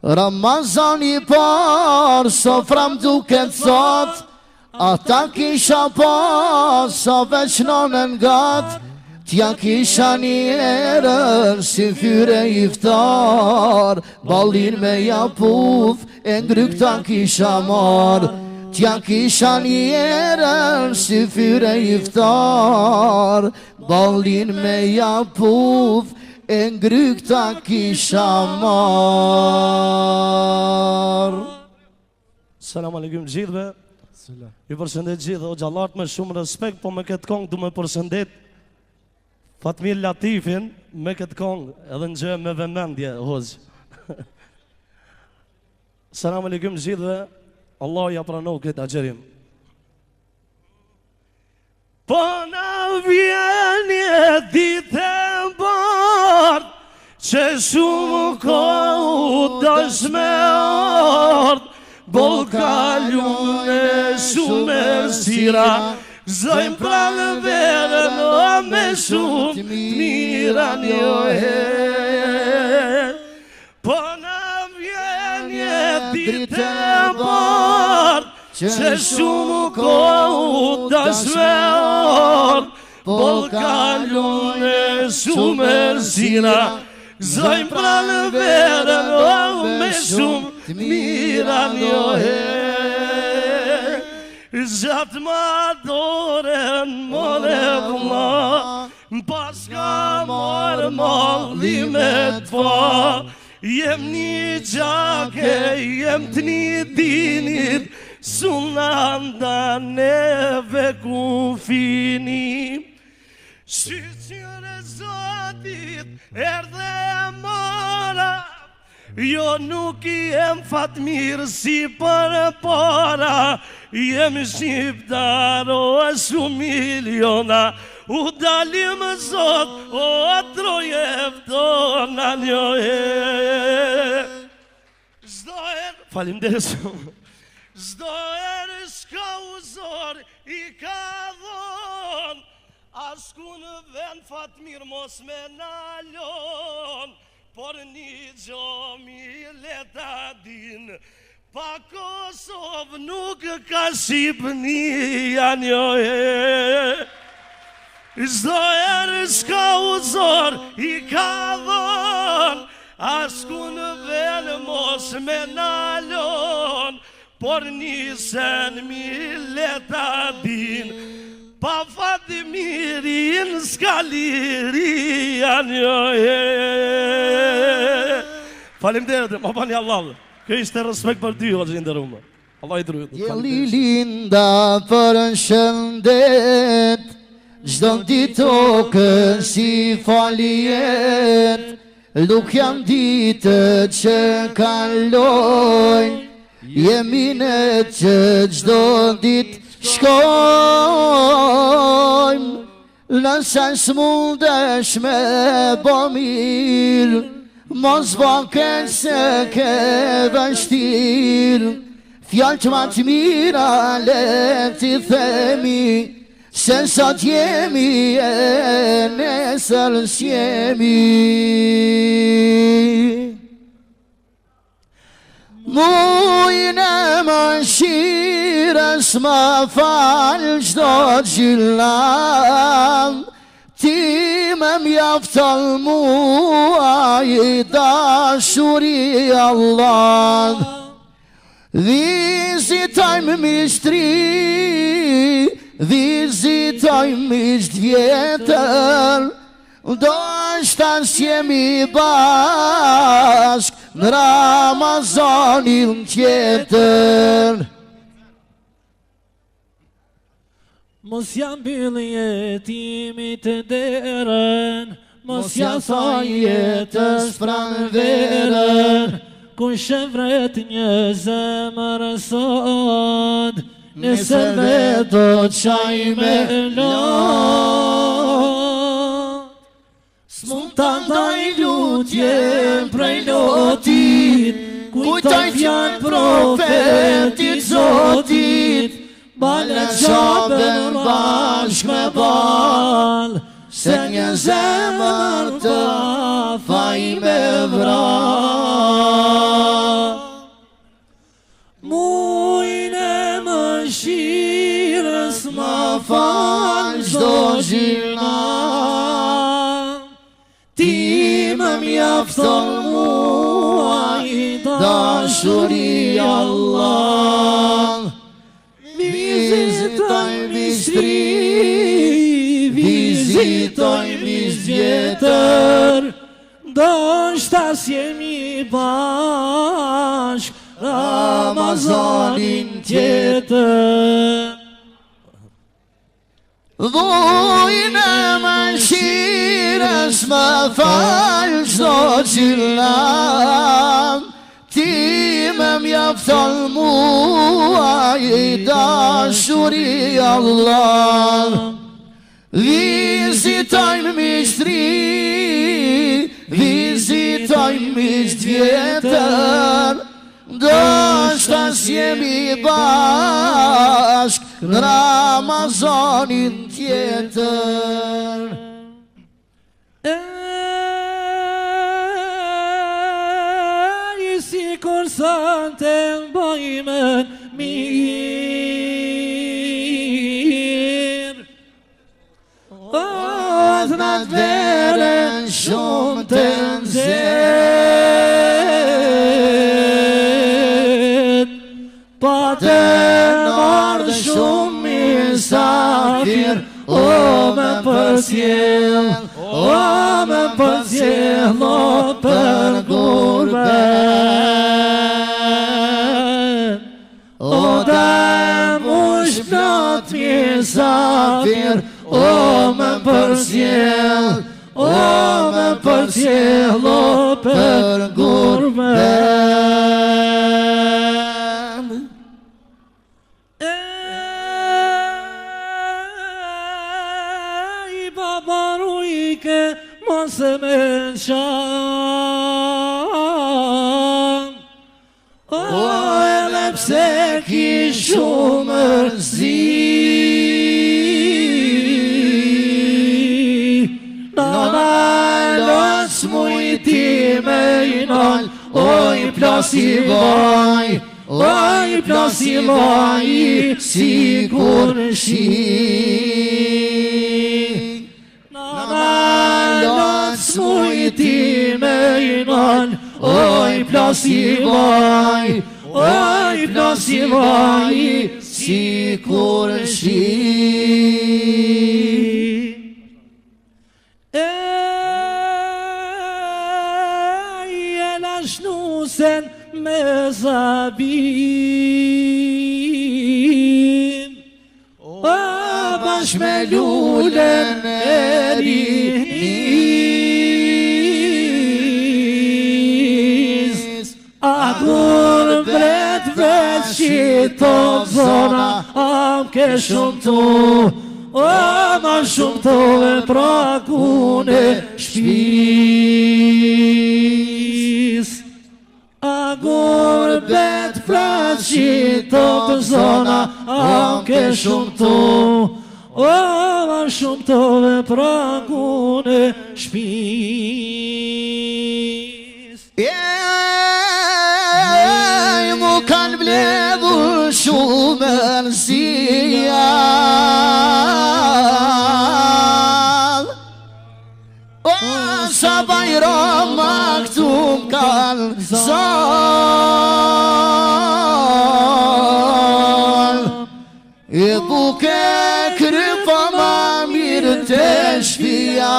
Ramazani par, sofram duke cat, ata kisha pas, so veç nanën gat, tja kisha njerën, si fyre iftar, ballin me japuf, e ngrykta kisha mar. Tja kisha njerën, si fyre iftar, ballin me japuf, e ngrykta kisha mar. Selam aleikum gjithve. Ju përshëndet gjithë, o gjallart me shumë respekt, po me këtë kongë du me përshëndet Fatmir Latifin, me këtë kongë edhe në gjë me vëmendje, hoxh. Selam aleikum gjithve, Allah ja pranoh këtë agjerim. Po na vjen një ditë e bardh, që shumë kohë dëshme ardh, bol kalune shumë erësira, zojmë pranë verën o me shumë të mira njohet. Po na vjen një ditë e bardh, që shumë kohë dëshme ardh, bol kalune shumë erësira, zojmë pranë verën o me shumë të mira njohet. Gjatë ma doren more vla, pas ka marë mallimet fa, jem një gjake, jem të një dinit, suna nda neve ku finim. Shqyqyre zotit erdhe mora, jo nuk jem Fatmir si për para, jem shqiptar o shumë miliona, u dalim zot o trojeftona njohe. Faleminderit shumë. Zdo erë shka uzor i ka dhon, asku në vend Fatmir mos me nalon, por një gjomi leta din, pa Kosovë nuk ka Shqipënia njohe. Zdo erë shka uzor i ka dhon, asku në vend mos me nalon, por njësen leta din, pa Fatmirin s'ka liria njohe. Faleminderit, ma bani Allah. Kjo ishte respekt për ty, o që nderuar. Allah i drujt. Jeli linda për në shëndet, gjdo ditokën si faljet, nuk jam ditët që kalojnë, jeminet që gjdo dit shkojmë, nëse s'mundesh me bo mirë, mos bëken se ke vështirë, fjallë që ma të mira le t'i themi, se sot jemi e nesër s'jemi. Mujnë e më shirës më falë qdo gjillam, ti me mjaftën mua i dashuri Allah. Vizitojmë mishtri, vizitojmë misht vjetër, do shtan s'jemi bashk në Ramazanin tjetër. Mos jam byllë jetimit të derën, mos jam sa jetës pranë verën, ku shëvret një zemër sot, nëse vetë të qaj me lot. S'mund të ndaj lutje prej lotit, kujtaj fjanë profetit zotit, balë qabën bashk me balë, se një zemër të faj me vrarë. Mujnë e mëshirës ma falë çdo gjina, ti më mjafton mua i dashuri Allah. Vizitoj mistri, vizitoj mizjetër, do shta s'jemi bashk Ramazanin tjetër. Vojnë e mëshirës më falë çdo gjillam, ti më mjafton mua i dashuri Allah. Vizitojnë mishtri, vizitojnë misht vjetër, do shta s'jemi bashk në Ramazanin tjetër. Si kur sa të mbojmen mirë, atë në të veren shumë të nëzet, pa të nardë shumë misafir, o me përcjell, o me përcjell, o për gurbet. O da mush plot misafir, o me përcjell, o me përcjell, o për gurbet. Mos e me qam, o edhe pse ki shumë mërzi, nana los mujti me i nal, oj plasi vaj, oj plasi vaj, si kur shi. Mujti me i nal, oj plasi vaj, oj plasi vaj, si kur shi. E jena shnusen me zabim, o bash me lullen e rinis, a gurbet vret shito zona, am ke shumë tu, o ma shumë tu e prakune shpis. A gurbet vret shito zona, am ke shumë tu, o ma shumë tu e prakune shpis. Mu kanë vledhur shumë mërësia, o sa bajram ma këtu m'kanë zon, e buke krypa ma mirë të shpia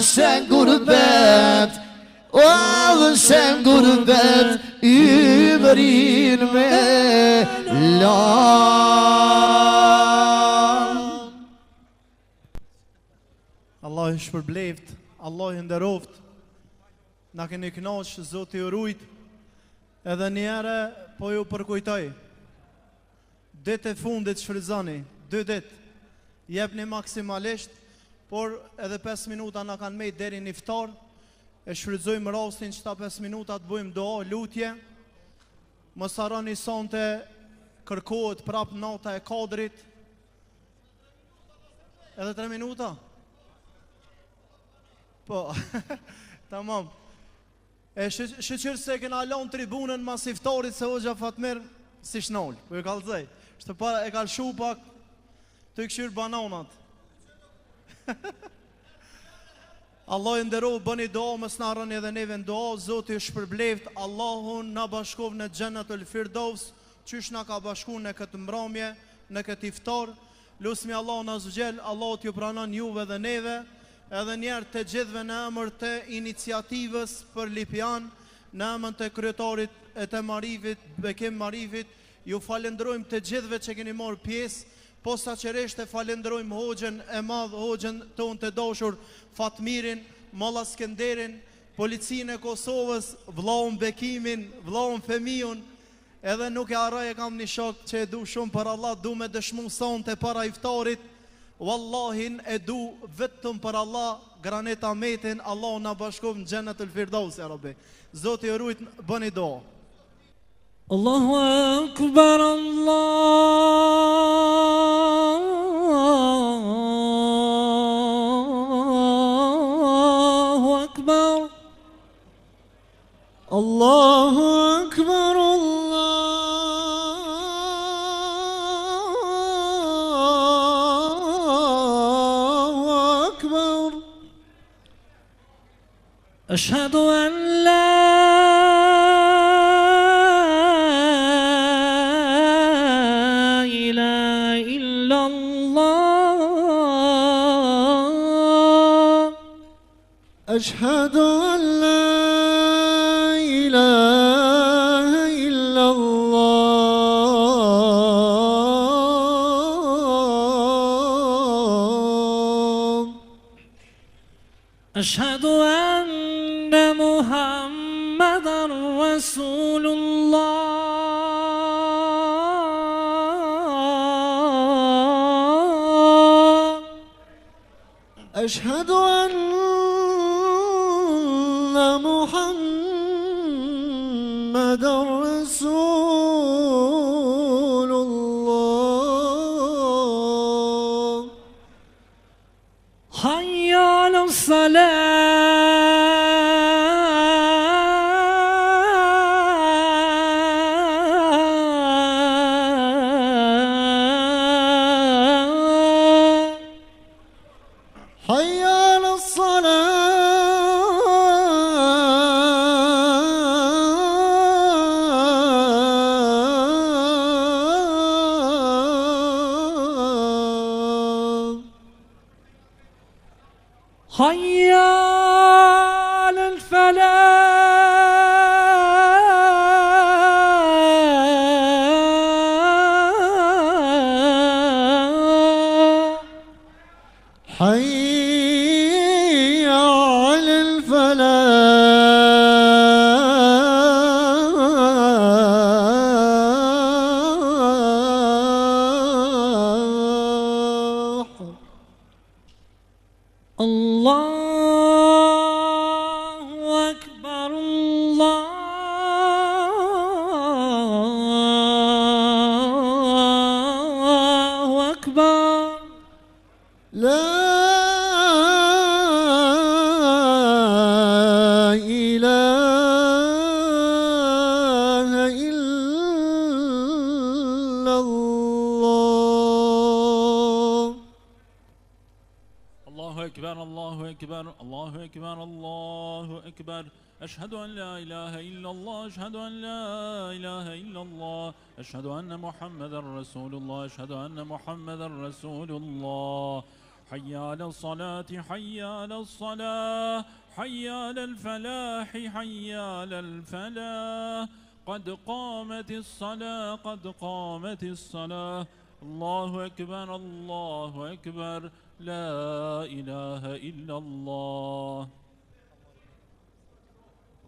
se ngurbet, o se ngurbet ymërin me lan. Allah i shpërbleft, Allah i nderoft, na keni kënaqë, Zoti ju rujt, edhe njëre po ju përkujtoj. Ditë e fundit shfrytëzoni, 2 ditë, jepni maksimalisht, por edhe 5 minuta na kanë mejt deri në iftar, e shfrytëzojmë rastin që ta 5 minuta të bëjmë dua, lutje, mos harroni sonte kërkohet prap nota e Kadrit. Edhe 3 minuta? Po, tamam. E shqyqyrë se kena lanë tribunën mas iftarit se Hoxha Fatmir si shnol, po e kalëzaj. Shtë para e kalë shu pak të i këshyrë bananat. Allah i ndero, bëni doa, mës në arën edhe neve në doa, Zotë i shpërbleft, Allahun në bashkov në Gjennetul Firdevs, qysh në ka bashku në këtë mbrëmje, në këtë iftar, lusmi Allah në zgjel, Allah t'ju pranon juve dhe neve, edhe njerë të gjithve në emër të iniciativës për Lipjan, në emër të kryetarit e të Marifit, Bekim Marifit, ju falendrojmë të gjithve që keni marrë pjesë, po sa qeresht e falendrojmë Hoxhën e madh, Hoxhën tonë të dashur Fatmirin, Molla Skenderin, Policinë e Kosovës, vllaun Bekimin, vllaun Femiun, edhe nuk e harroj, e kam një shok që e du shumë për Allah, du me dëshmu sonte para iftarit, wallahin e du vetëm për Allah, Granet Ahmetin, Allah në bashkov në Gjennetul Firdevs, ja Rabbi. Zoti ju rujt, bëni doa. Allahu Akbar, Allahu Akbar, Allahu Akbar, أشهد أن لا إله إلا الله أشهد أن لا إله إلا الله أشهد أن محمدا رسول الله أشهد أن محمدا رسول الله حي على الصلاة حي على الصلاة حي على الفلاح حي على الفلاح الله أكبر الله أكبر لا إله إلا الله الله أكبر الله أكبر الله أكبر الله أكبر أشهد أن لا إله إلا الله أشهد أن لا إله إلا الله أشهد أن محمدا رسول الله أشهد أن محمدا رسول الله حي على الصلاة حي على الصلاة حي على الفلاح حي على الفلاح قد قامت الصلاة قد قامت الصلاة الله أكبر الله أكبر لا إله إلا الله.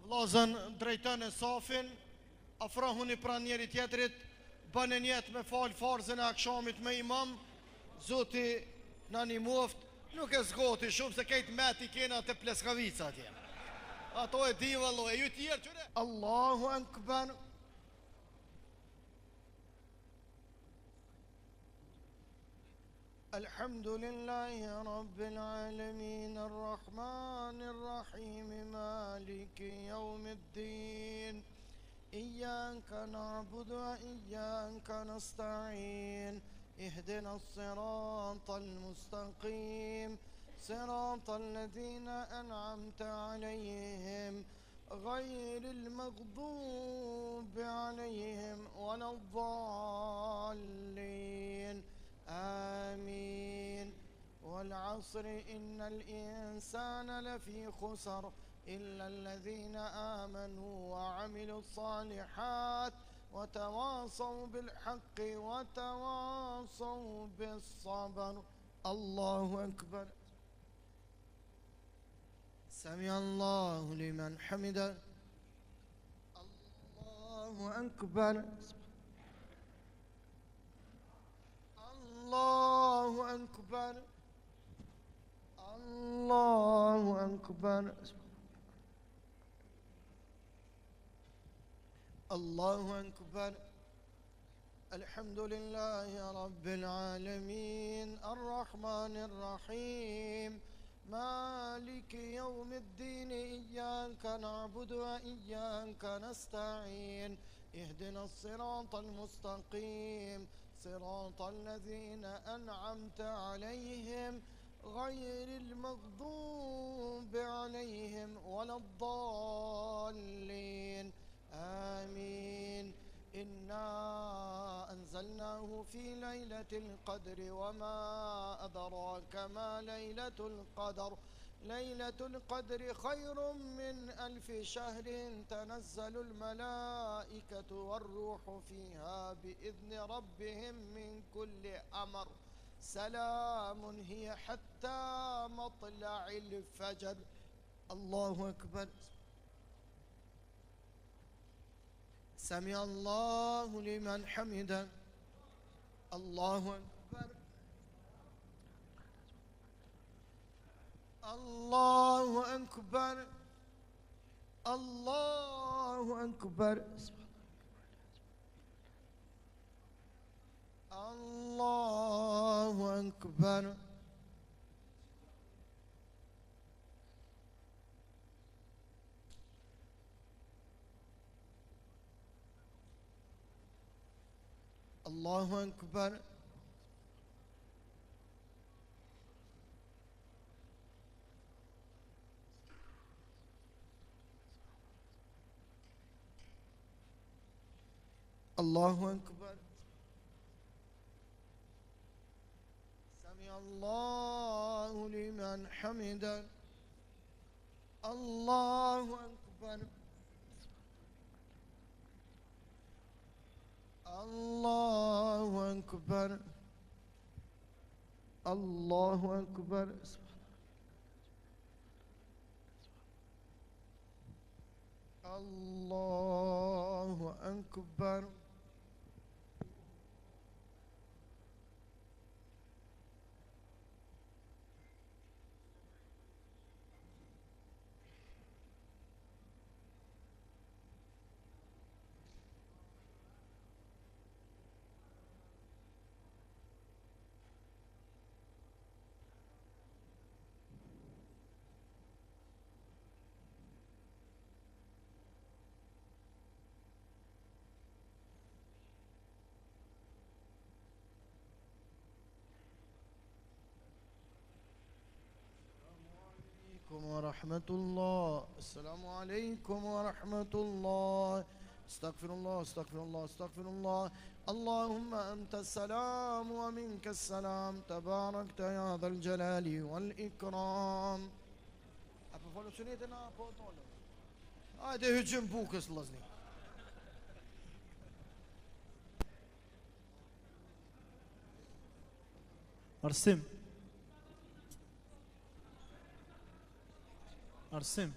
Vllazën drejton e safin, afrohuni pranë njëri tjetrit, bënë niyet me fal farzën e akşamit me imam. Zoti na ndihmoft, nuk e zgoti shumë se kejt meti kena të Pleskavica atje. Ato e di vallo, e ju tjerë çure. Allahu akbar. الحمد لله رب العالمين الرحمن الرحيم مالك يوم الدين إياك نعبد وإياك نستعين اهدنا الصراط المستقيم صراط الذين أنعمت عليهم غير المغضوب عليهم ولا الضالين آمين. والعصر إن الإنسان لفي خسر إلا الذين آمنوا وعملوا الصالحات وتواصوا بالحق وتواصوا بالصبر. الله أكبر. سمع الله لمن حمده. الله أكبر. الله أكبر. الله أكبر. الله أكبر. الحمد لله رب العالمين الرحمن الرحيم مالك يوم الدين إياك نعبد وإياك نستعين اهدنا الصراط المستقيم صراط الذين أنعمت عليهم غير المغضوب عليهم ولا الضالين آمين. إنا أنزلناه في ليلة القدر وما أدراك ما ليلة القدر ليلة القدر خير من 1000 شهر تنزل الملائكة والروح فيها بإذن ربهم من كل أمر سلام هي حتى مطلع الفجر. الله أكبر. سمع الله لمن حمده. الله أكبر. الله أكبر. الله أكبر. الله أكبر. الله أكبر. الله أكبر. سمع الله لمن حمده. الله أكبر. الله أكبر. الله أكبر. الله أكبر. ورحمة الله. السلام عليكم ورحمة الله. استغفر الله استغفر الله استغفر الله. اللهم أنت السلام ومنك السلام تباركت يا ذا الجلال والإكرام. Apo folo sunetën apo tonë? Hajde hyjëm bukës vllazni. Arsim. arsim